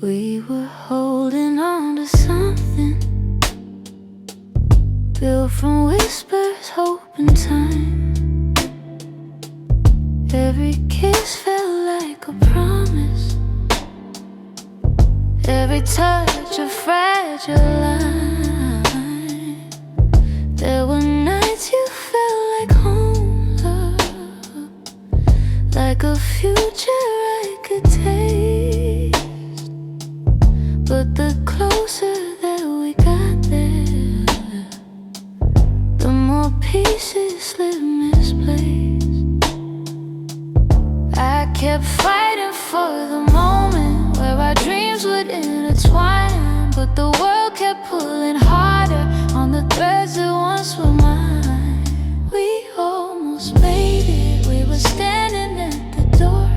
We were holding on to something built from whispers, hope, and time. Every kiss felt like a promise, every touch a fragile line. There were nights you felt like home, love, like a future I could taste. But the closer that we got there, the more pieces slipped misplaced. I kept fighting for the moment where our dreams would intertwine, but the world kept pulling harder on the threads that once were mine. We almost made it. We were standing at the door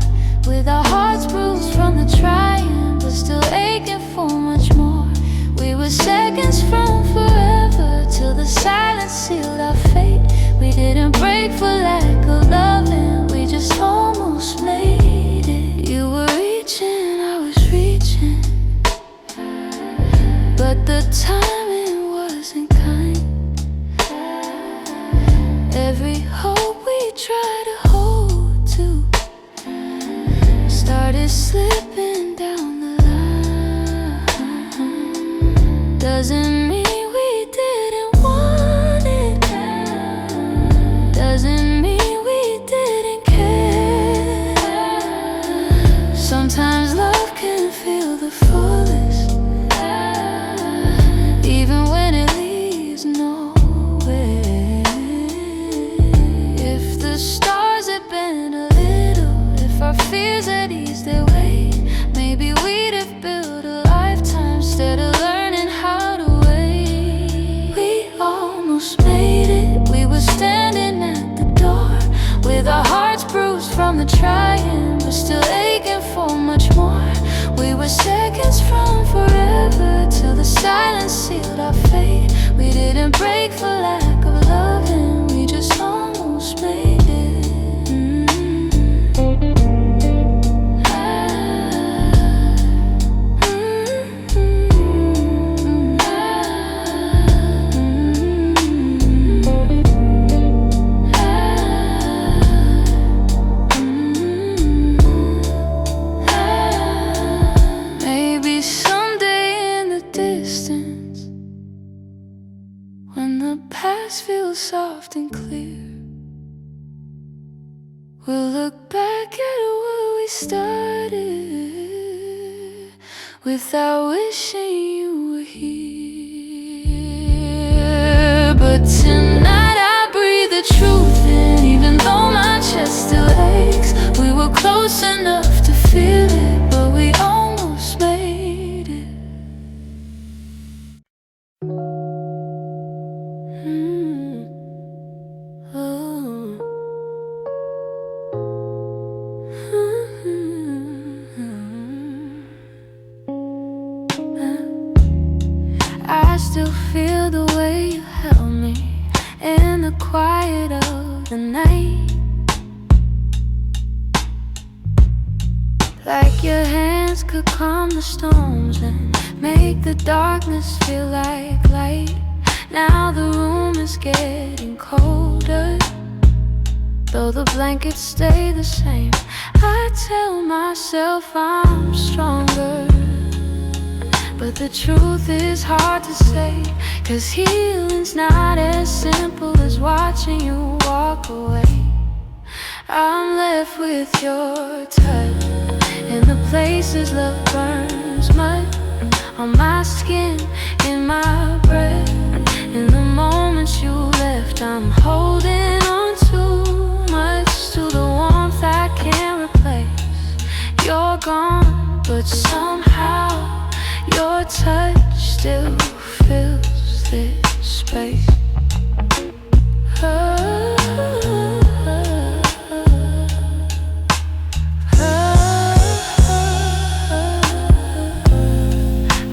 with our hearts bruised from the trying, but still aching for much more. We were seconds from forever till the silence sealed our fate. We didn't break for lack of loving, we just almost made it. You were reaching, I was reaching, but the timing wasn't kind. Every hope we tried to hold to started slipping down the line. Doesn't mean we didn't want it, doesn't mean we didn't care. Sometimes love can feel the fullest, even when it leads nowhere. If the stars had been a little, if our fears had eased their weight, maybe we'd have built a lifetime instead of learning how to wait. We almost made it. We were standing at the door with our hearts bruised from the trying, but still aching for much more. We were seconds from forever till the silence sealed our fate. We didn't break for lack of loving, we just almost made it. Maybe someday in the distance, when the past feels soft and clear, we'll look back at where we started without wishing you were here. But tonight I breathe the truth in, even though my chest still aches. We were close enough to feel it, but we almost made it. I still feel the way you held me in the quiet of the night, like your hands could calm the storms and make the darkness feel like light. Now the room is getting colder, though the blankets stay the same. I tell myself I'm stronger, but the truth is hard to say, 'cause healing's not as simple as watching you walk away. I'm left with your touch in the places love burns mud, on my skin, in my breath. In the moments you left, I'm holding on too much to the warmth I can't replace. gone, but somehow your touch still fills this space.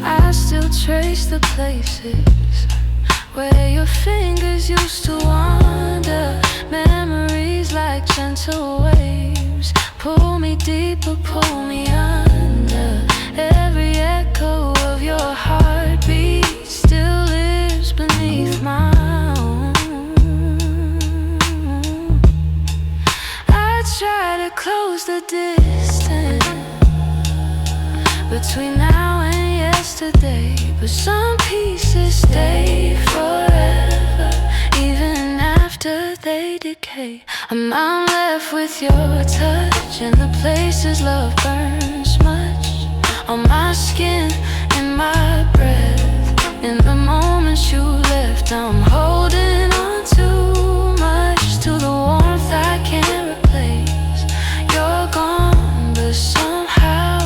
I still trace the places where your fingers used to wander. Memories like gentle waves pull me deeper, pull me under. Every echo of your heartbeat still lives beneath my own. I try to close the distance between now and yesterday, but some pieces stay forever, even after they decay. I'm left with your touch and the places love burns much on my skin, in my breath, in the moments you left. I'm holding on too much to the warmth I can't replace. You're gone, but somehow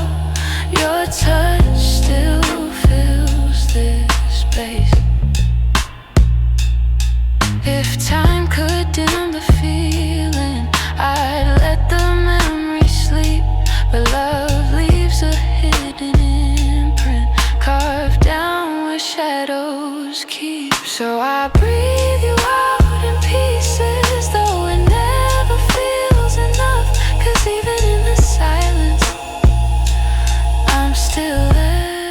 your touch still fills this space. If time could dim the feeling, I'd let the memory sleep, but love leaves a hidden imprint carved down where shadows keep. So I breathe you out in pieces, though it never feels enough. 'Cause even in the silence, I'm still there.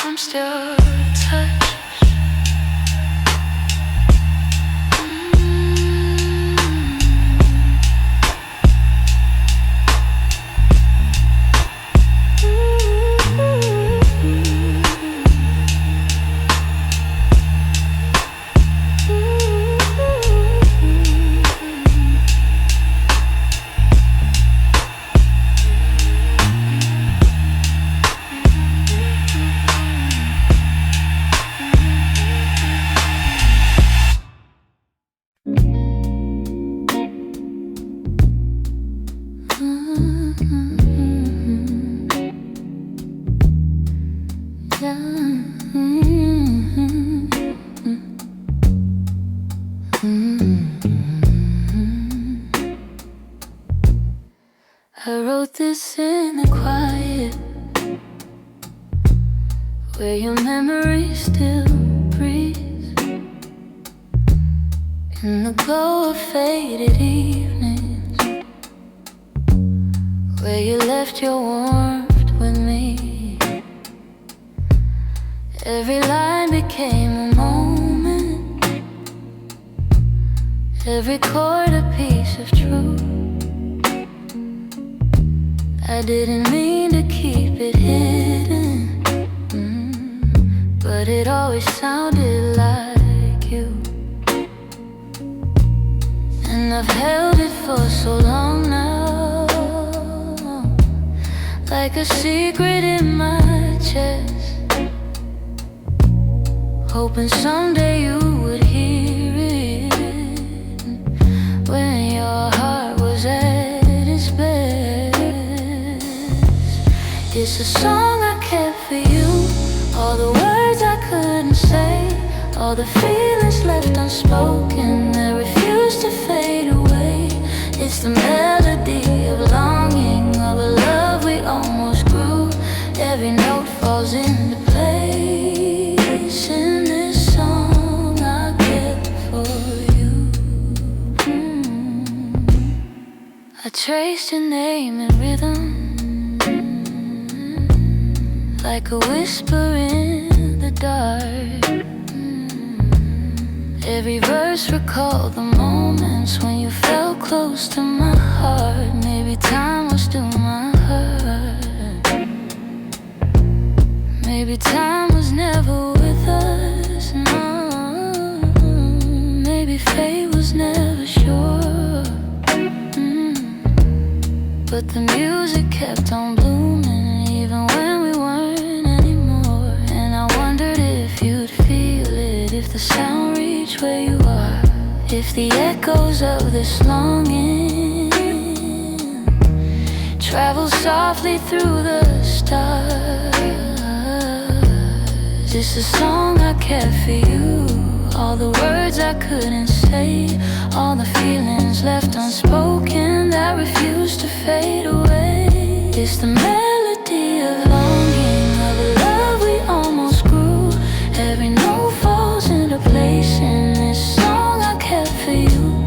I'm still touched. I wrote this in the quiet, where your memory still breathes, in the glow of faded evenings, where you left your warmth with me. Every line became a moment, every chord a piece of truth. I didn't mean to keep it hidden, but it always sounded like you. And I've held it for so long now, like a secret in my chest, hoping someday you would hear it, when your heart was at its best. It's a song I kept for you, all the words I couldn't say, all the feelings left unspoken that refuse to fade away. It's the melody of longing, of a love we almost grew. Every note falls into place in this song I kept for you. I traced your name in rhythm, like a whisper in the dark. Every verse recalled the moments when you felt close to my heart. Maybe time was still my hurt. Maybe time was never with us, no. Maybe fate was never sure. But the music kept on blooming, even when we weren't anymore. And I wondered if you'd feel it, if the sound reached where you are, if the echoes of this longing travel softly through the stars. It's a song I kept for you, all the words I couldn't say, all the feelings left unspoken that refuse to fade away. It's the melody of longing, of a love we almost grew. Every note falls into place in this song I kept for you.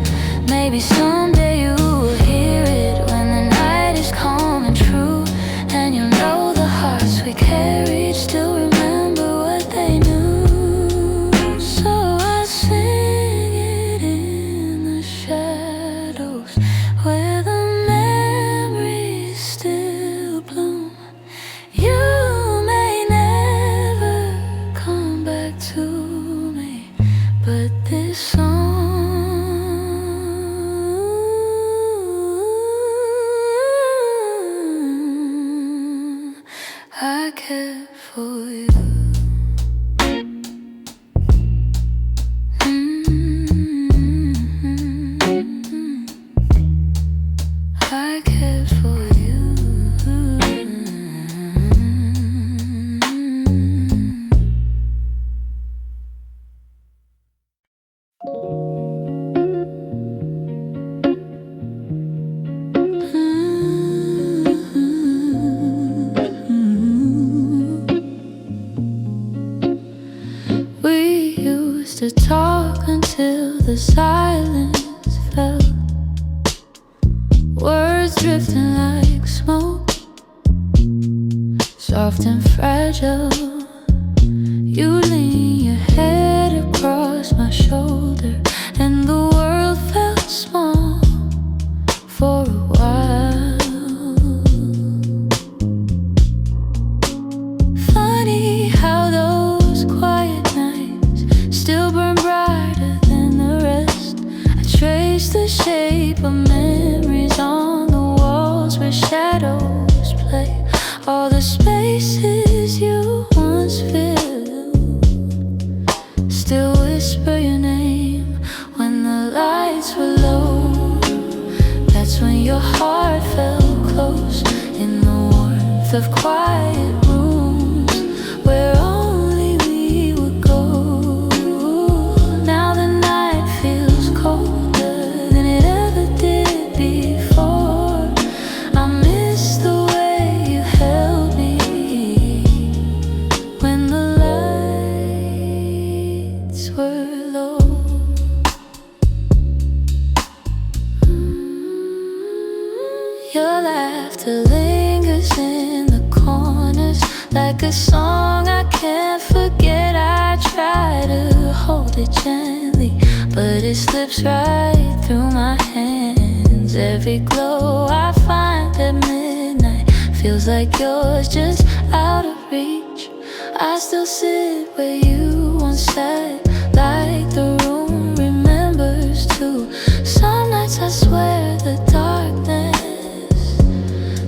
Maybe someday you will hear it when the night is calm and true, and you'll know the hearts we carried still remember what they knew. So I sing it in the shadows where the memories still bloom. You may never come back to me, but this song I kept for you. I kept for you. We used to talk until the silence fell, words drifting like smoke, soft and fragile. You lean your head across my shoulder, and the world felt small for a while. Funny how those quiet nights still burn brighter than the rest. I trace the shape of memories on the walls where shadows play, all the spaces you once filled. Still whisper your name when the lights were low. That's when your heart felt close in the warmth of quiet rooms where only we would go. Now the night feels colder than it ever did before. I miss the way you held me when the lights were low. Your laughter lingers in the corners like a song I can't forget. I try to hold it gently, but it slips right through my hands. Every glow I find at midnight feels like yours, just out of reach. I still sit where you once sat, like the room remembers too. Some nights I swear the darkness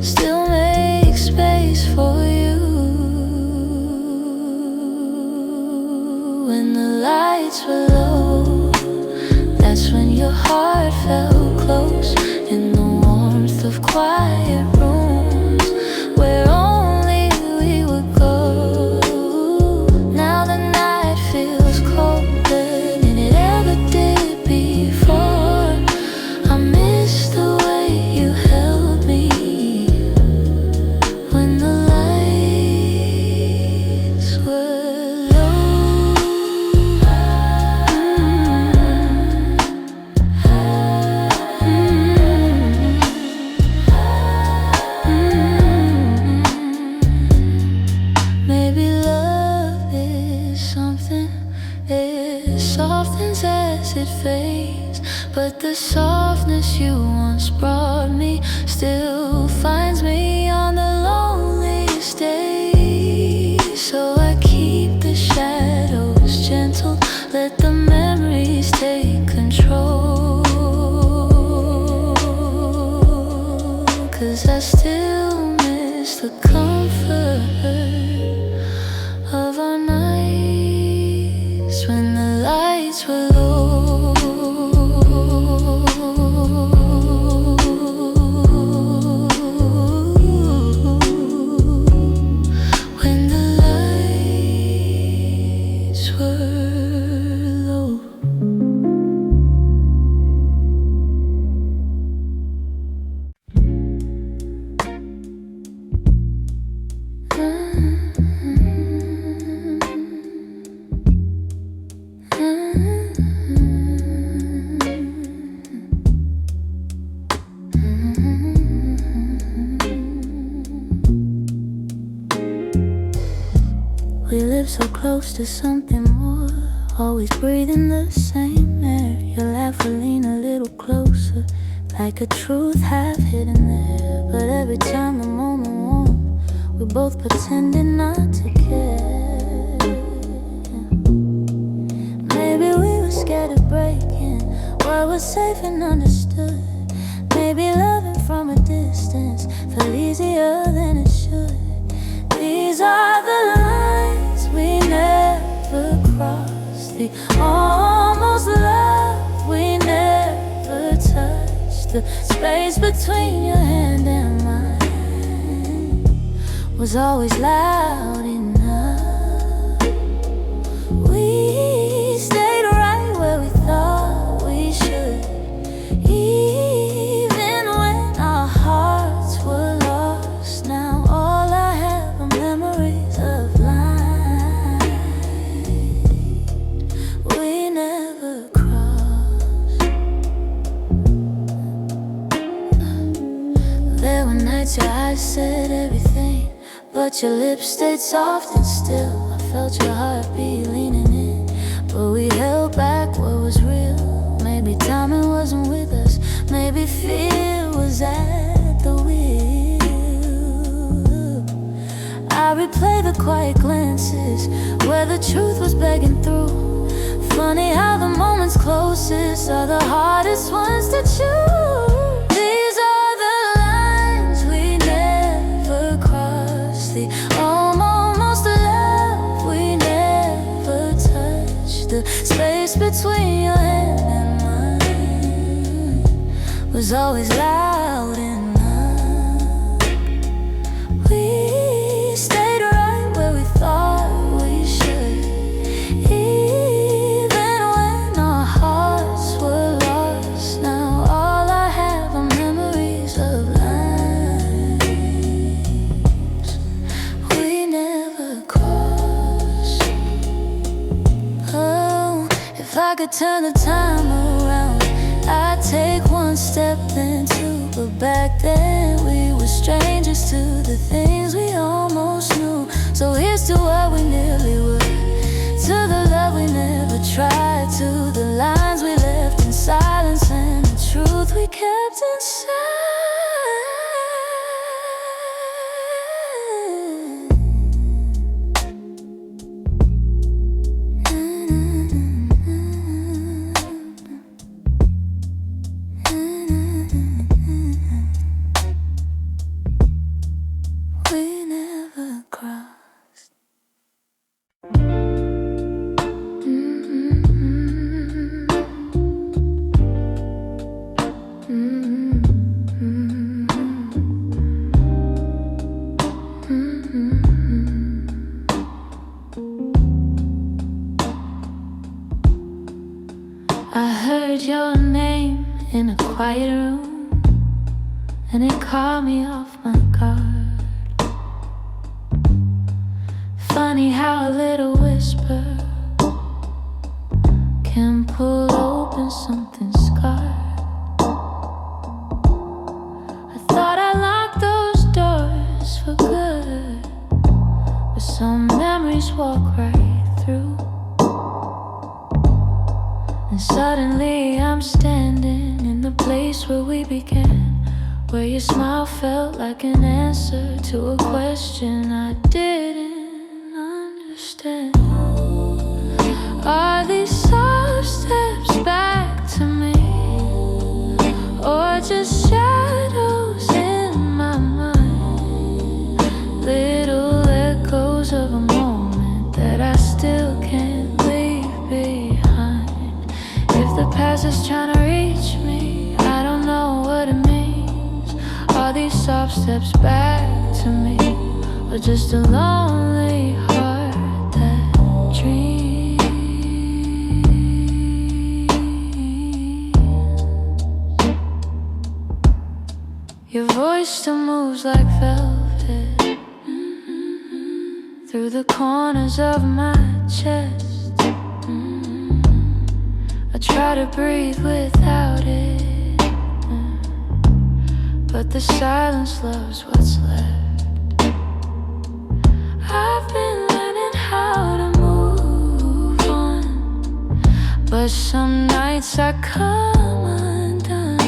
still makes space for you. When the lights were low, that's when your heart felt close in the warmth of quiet rooms where only we would go. Now the night feels colder than it ever did before. I miss the way you held me when the lights were low. Maybe love is something, it softens as it fades, but the softness you once brought me still finds me on the loneliest days. So I keep the shadows gentle, let the memories take control. 'Cause I still miss the comfort of our nights when the lights were low. live so close to something more, always breathing the same air. Your laugh will lean a little closer, like a truth half hidden there. But every time the moment won't, we're both pretending not to care. Maybe we were scared of breaking what was safe and understood. Maybe loving from a distance felt easier than it should. These are the lines we never crossed, the almost love we never touched. The space between your hand and mine was always loud enough. We stayed right where we thought we should, even when our hearts were lost. Now all I have are memories of lines we never crossed. There were nights your eyes said everything, but your lips stayed soft and still. I felt your heartbeat leaning in, but we held back what was real. Maybe timing wasn't with us, maybe fear was at the wheel. I replay the quiet glances where the truth was begging through. Funny how the moments closest are the hardest ones to choose. These are the lines we never crossed, the almost love we never touched. The space between your hand and mine was always loud enough. We stayed right where we thought we should, even when our hearts were lost. Now all I have are memories of lines we never crossed. Oh, if I could turn the time around, I'd take one step then two. But back then we were strangers to the things we almost knew. So here's to what we nearly were, to the love we never tried, to the lines we left in silence and the truth we kept inside. We never crossed. I heard your name in a quiet room, and it caught me off my guard. Funny how a little whisper can pull open something scarred. I thought I locked those doors for good, but some memories walk right through. And suddenly I'm standing in the place where we began, where your smile felt like an answer to a question I didn't understand. Are these soft steps back to me, or just shadows in my mind? Little echoes of a moment that I still can't leave behind. If the past is trying to reach me, I don't know what it means. Are these soft steps back to me, or just a lonely heart that dreams? Your voice still moves like velvet through the corners of my chest. I try to breathe without it, but the silence loves what's left. I've been learning how to But some nights I come undone,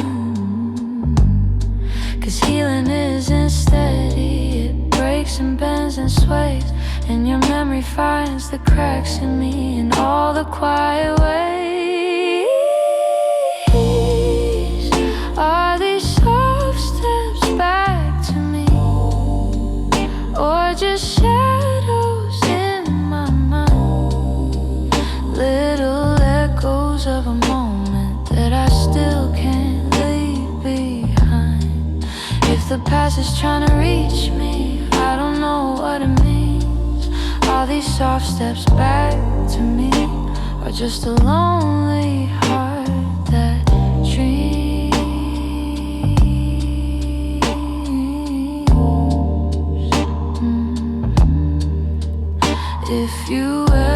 'cause healing isn't steady. It breaks and bends and sways, and your memory finds the cracks in me in all the quiet ways. Are these soft steps back to me, or just shadows in my mind? Little echoes of a moment that I still can't leave behind. If the past is trying to reach me, I don't know what it means. Are these soft steps back to me, or just a lonely heart that dreams? If you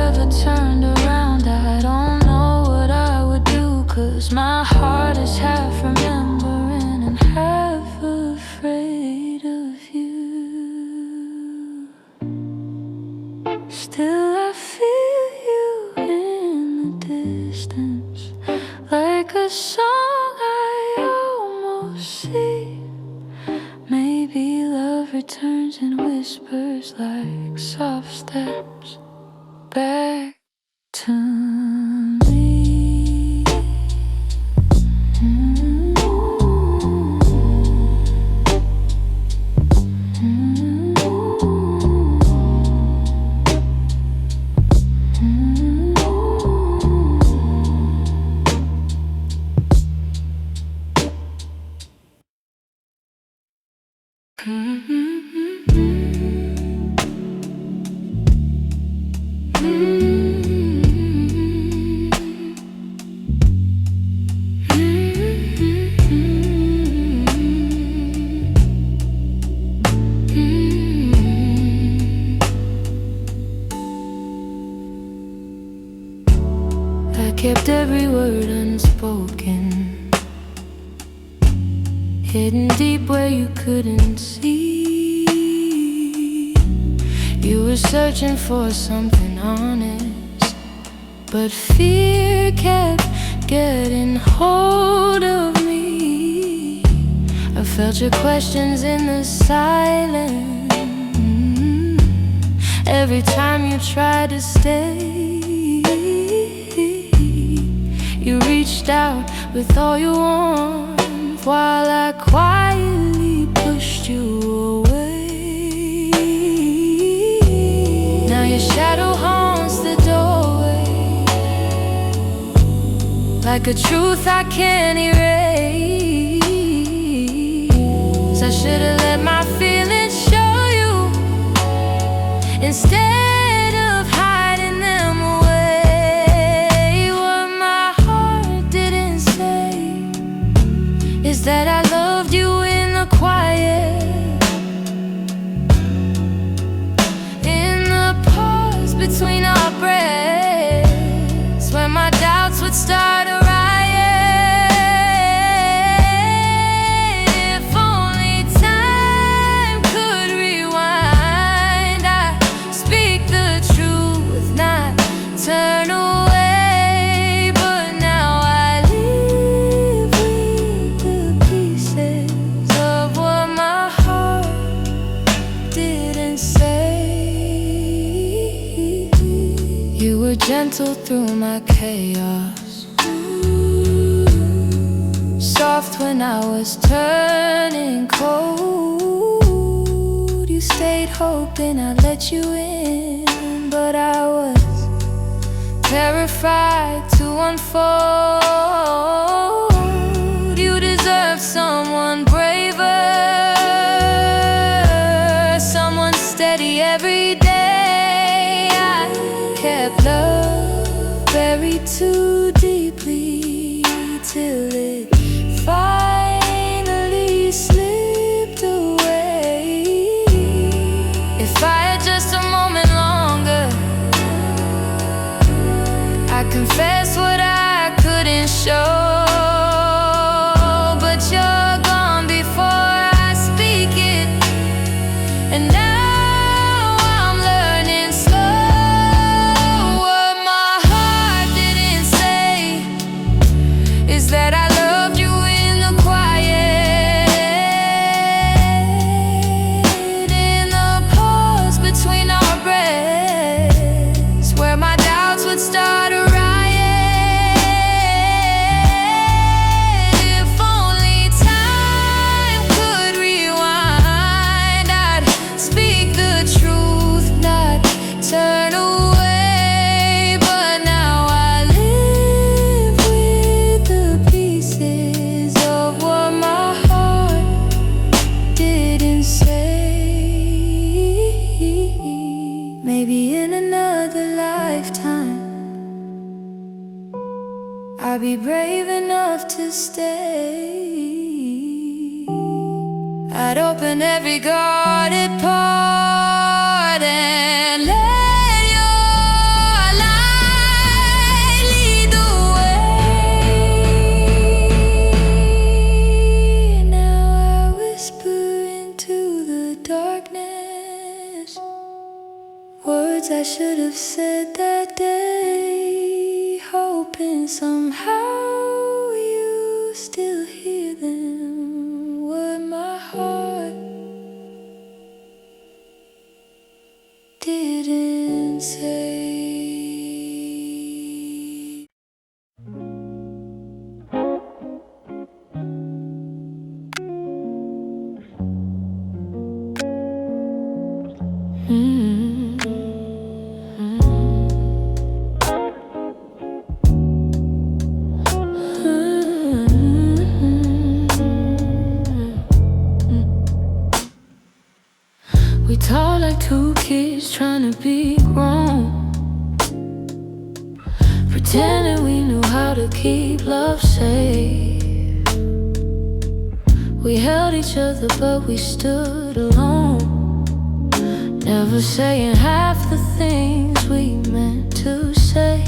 ever turned around, I don't know what I would do, 'cause my heart is half remembering and half afraid of you. Still I feel you in the distance, like a song I almost see. Maybe love returns and whispers like soft steps back to me. I kept every word unspoken, hidden deep where you couldn't see. You were searching for something honest, but fear kept getting hold of me. I felt your questions in the silence every time you tried to stay. You reached out with all you want, while I quietly pushed you away. Now your shadow haunts the doorway, like a truth I can't erase. I should've let my feelings show you instead of hiding them away. What my heart didn't say is that I loved you in the quiet, in the pause between our breaths, when my doubts would start a riot. If only time could rewind, I'd speak the truth, not turn away. But now I live with the pieces of what my heart didn't say. You were gentle through my chaos, soft when I was turning cold. You stayed hoping I'd let you in, but I was terrified to unfold. You deserve someone braver, someone steady every day. I kept love buried too deeply till it finally slipped away. If I had just a moment longer, I confess what I couldn't show. But you're gone before I speak it, and now I'm learning slow. What my heart didn't say brave enough to stay, I'd open every guarded part and let your light lead the way. Now I whisper into the darkness words I should have said that day, hoping somehow you still hear them. What my heart didn't say. We talk like two kids trying to be grown, pretending we knew how to keep love safe. We held each other but we stood alone, never saying half the things we meant to say.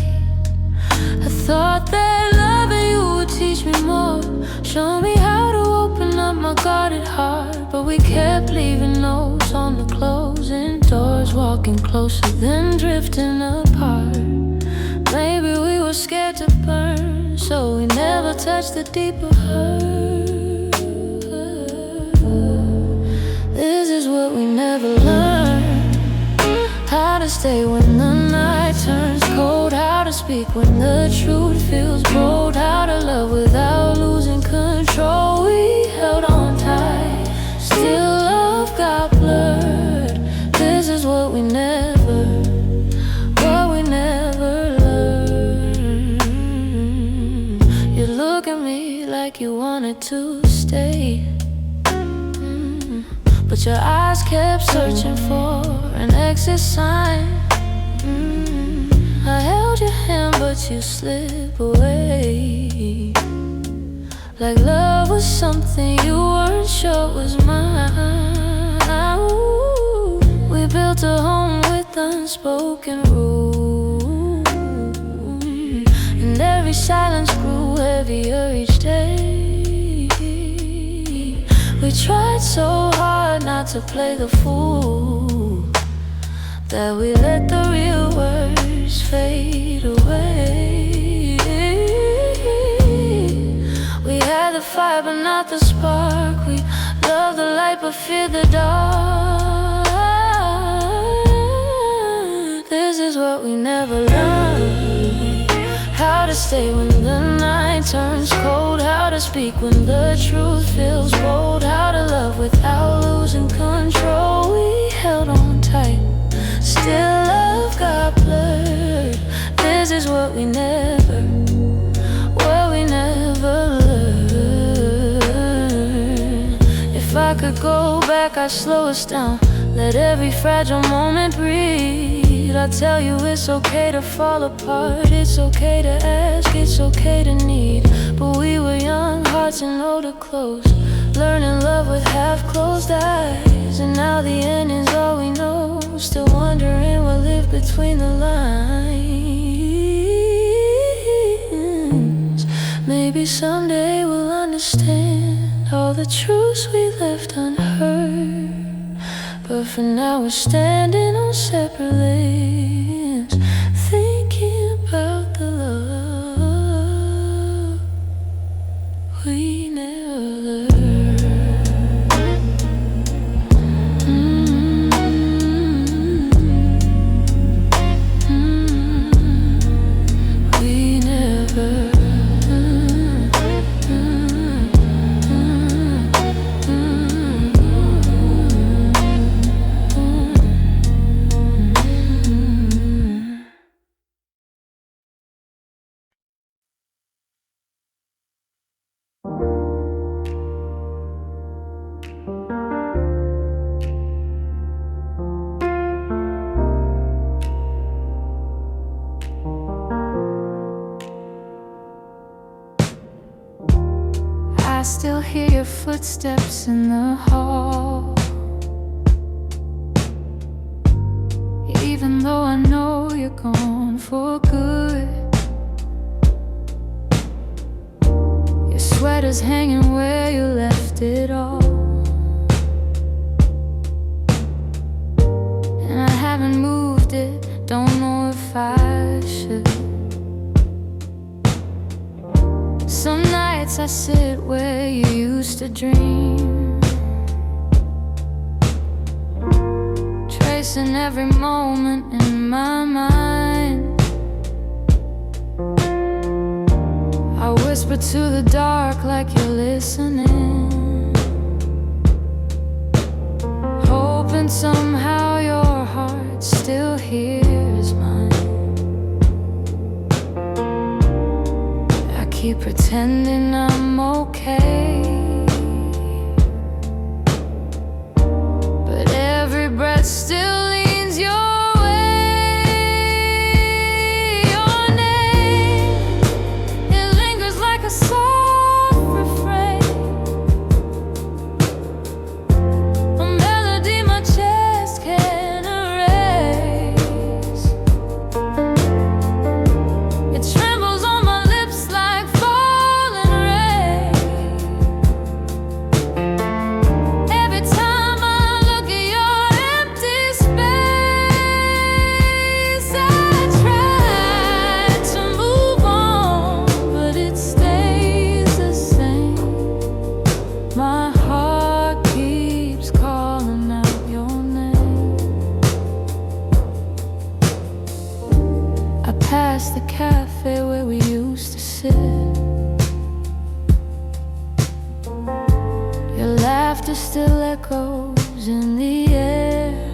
I thought that loving you would teach me more, show me how to open up my guarded heart. But we kept leaving notes on the closing doors, walking closer then drifting apart. Maybe we were scared to burn, so we never touched the deeper hurt. This is what we never learned, how to stay when the night turns cold, how to speak when the truth feels bold, how to love without losing control. We held on tight, still love got blurred. This is what we never learned. You look at me like you wanted to stay, but your eyes kept searching for an exit sign. I held your hand but you slip away, like love was something you weren't sure was mine. Ooh, we built a home with unspoken rules, and every silence grew heavier each day. We tried so hard not to play the fool, that we let the real words fade away. We had the fire but not the spark, we loved the light but feared the dark. This is what we never learned, how to stay when the night turns cold, how to speak when the truth feels bold, how to love without losing control. We held on tight, still love got blurred. This is what we never learned. If I could go back, I'd slow us down, let every fragile moment breathe. I'd tell you it's okay to fall apart, it's okay to ask, it's okay to need. But we were young, hearts and older close, learning love with half-closed eyes. And now the ending's all we know, still wondering what lived between the lines. Maybe someday we'll understand all the truths we left unheard, but for now we're standing on separate lanes, thinking about the love we never learned. We never hear your footsteps in the hall. Even though I know you're gone for good, your sweater's hanging where you left it all. And I haven't moved it, don't know if I should. Some nights I sit where you used to dream, tracing every moment in my mind. I whisper to the dark like you're listening, hoping somehow your heart still hears mine. I keep pretending I'm okay, but every breath still leans your way. Your name, it lingers like a soft refrain, a melody my chest can't erase. It trembles on my lips like falling rain. Every time I look at your empty space, I try to move on, but it stays the same. My heart keeps calling out your name. I pass the cafe where we used to sit. Your laughter still echoes in the air.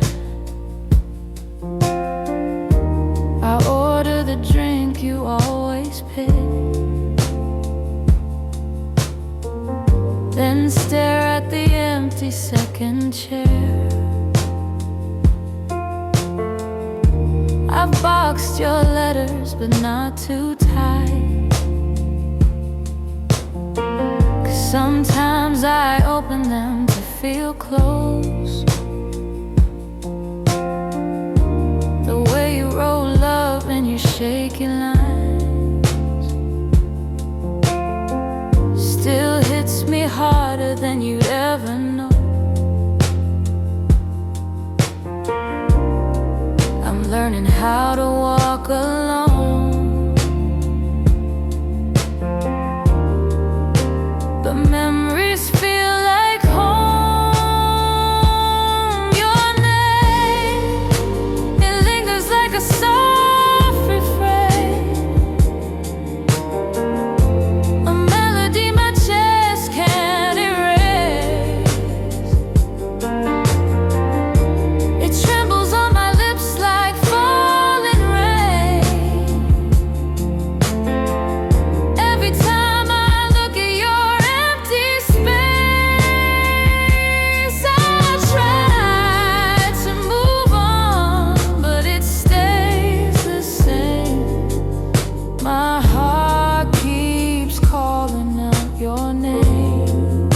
I order the drink you always pick, then stare at the empty second chair. I've boxed your letters, but not too tight, 'cause sometimes I open them to feel close. The way you roll up in your shaky lines still hits me harder than you'd ever know. I'm learning how to walk alone, but memories feel like home. Your name, it lingers like a soft refrain, a melody my chest can't erase. It trembles on my lips like falling rain. Every time I look at your empty space, I try to move on, but it stays the same. My heart keeps calling out your name.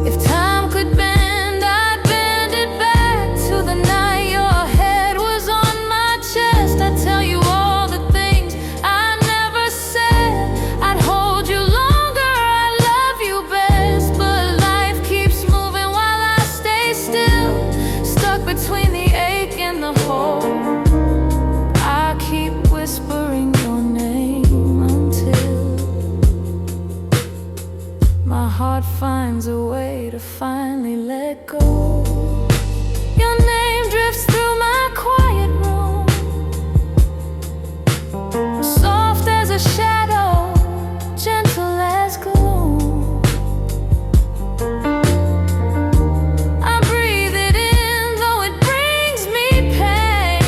If time could bend, I'd bend it back to the night your head was on my chest. I'd tell you all the things I never said. I'd hold you longer, I love you best. But life keeps moving while I stay still, stuck between the ache and the hole. I keep whispering your name until my heart finds a way to finally let go. Your name drifts through my quiet room, soft as a shadow, gentle as gloom. I breathe it in, though it brings me pain.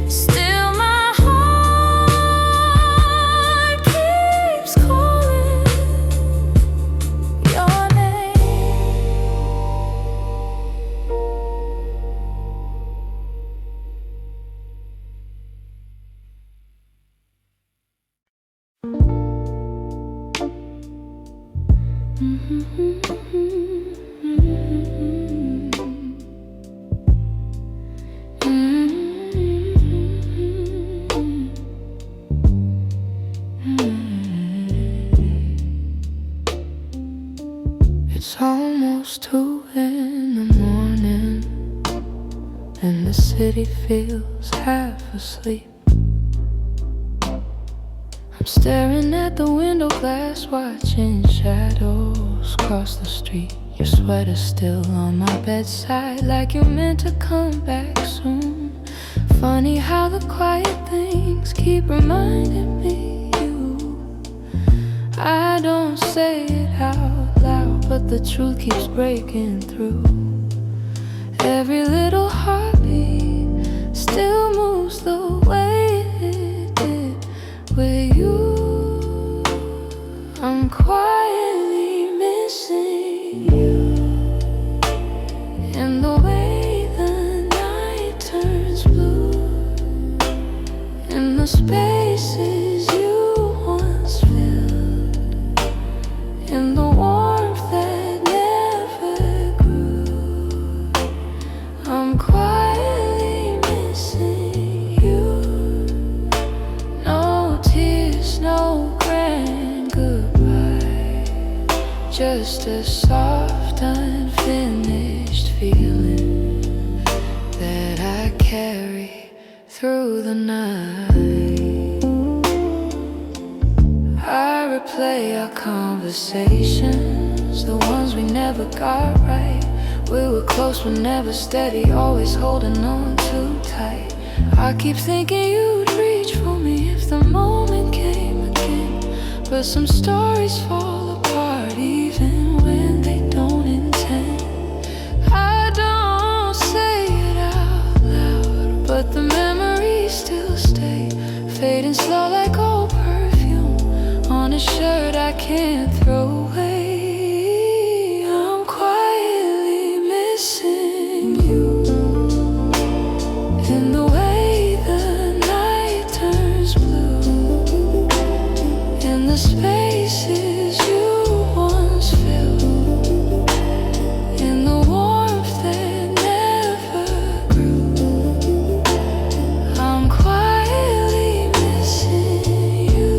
Still my heart keeps calling your name. It's almost 2 in the morning, and the city feels half asleep. I'm staring at the window glass, watching shadows cross the street. Your sweater's still on my bedside, like you're meant to come back soon. Funny how the quiet things keep reminding me you. I don't say it out loud, but the truth keeps breaking through. Every little heartbeat still moves the way it did with you. I'm quietly missing you, and the way the night turns blue, in the spaces you once filled, in the warmth that never grew. I'm quietly missing you. No tears, no grand goodbye, just a soft, unfinished feeling that I carry through the night. I replay our conversations, the ones we never got right. We were close but never steady, always holding on too tight. I keep thinking you'd reach for me if the moment came again, but some stories fall apart even when they don't intend. I don't say it out loud, but the memories still stay, fading slow like old perfume on a shirt I can't throw away. I'm quietly missing you, in the way the night turns blue, in the spaces you once filled, in the warmth that never grew. I'm quietly missing you.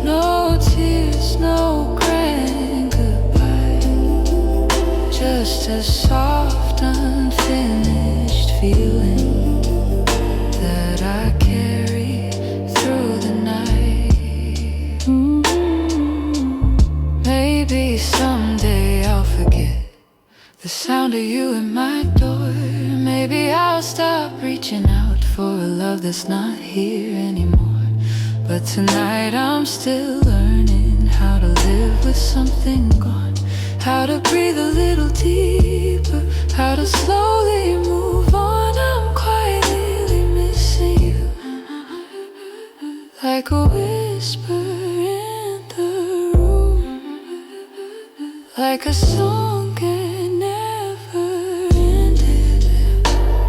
No tears, no grand goodbye, just a soft, unfinished feeling that I carry through the night. Maybe someday I'll forget the sound of you at my door. Maybe I'll stop reaching out for a love that's not here anymore. But tonight I'm still learning how to live with something gone, how to breathe a little deeper, how to slowly move on. I'm quietly missing you, like a whisper in the room, like a song that never ended,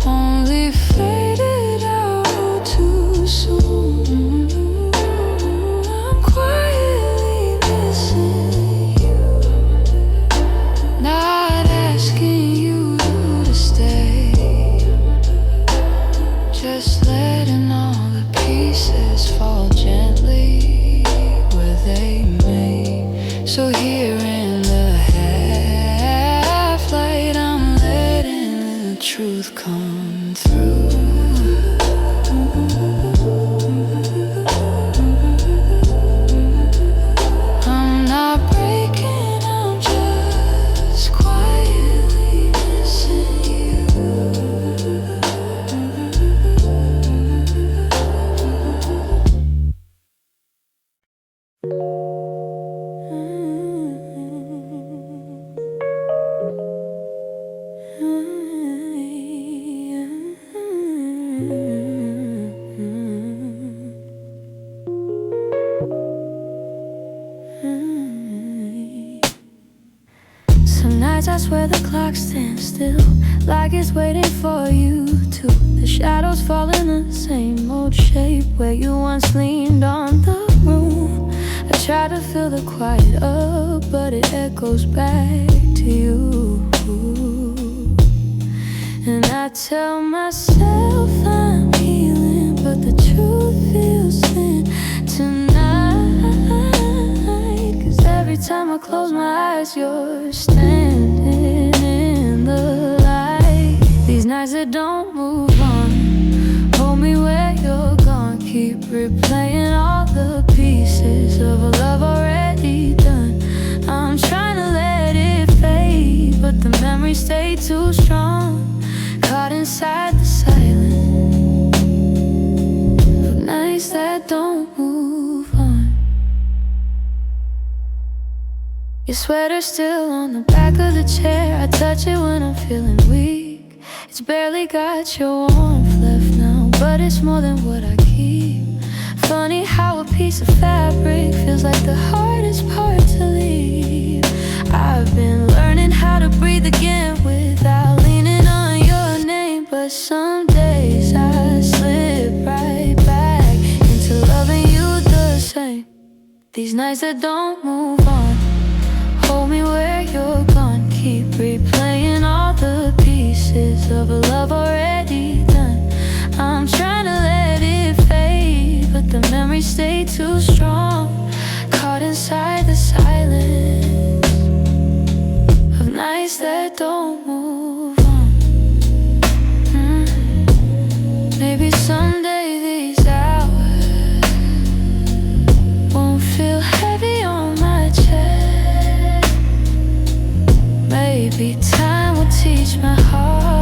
only faded out too soon. I'm quietly missing you, not asking you to stay, just letting all the pieces fall gently where they may. So here in the half light, I'm letting the truth come through. I'm not breaking, I'm just quietly missing you. Some nights I swear the clock stands still, like it's waiting for you too. The shadows fall in the same old shape where you once leaned on the room. I try to fill the quiet up, but it echoes back to you. And I tell myself I'm healing, but the truth feels thin tonight. 'Cause every every time I close my eyes, you're standing in the light. These nights that don't move on, hold me where you're gone. Keep replaying all the pieces of a love already done. I'm trying to let it fade, but the memories stay too strong. Caught inside the silence of nights that don't move on. Your sweater's still on the back of the chair. I touch it when I'm feeling weak. It's barely got your warmth left now, but it's more than what I keep. Funny how a piece of fabric feels like the hardest part to leave. I've been learning how to breathe again without leaning on your name, but some days I slip right back into loving you the same. These nights that don't move on, hold me where you're gone. Keep replaying all the pieces of a love already done. I'm trying to let it fade, but the memories stay too strong. Caught inside the silence of nights that don't move on. Maybe someday these hours won't feel heavy on my chest. Maybe time will teach my heart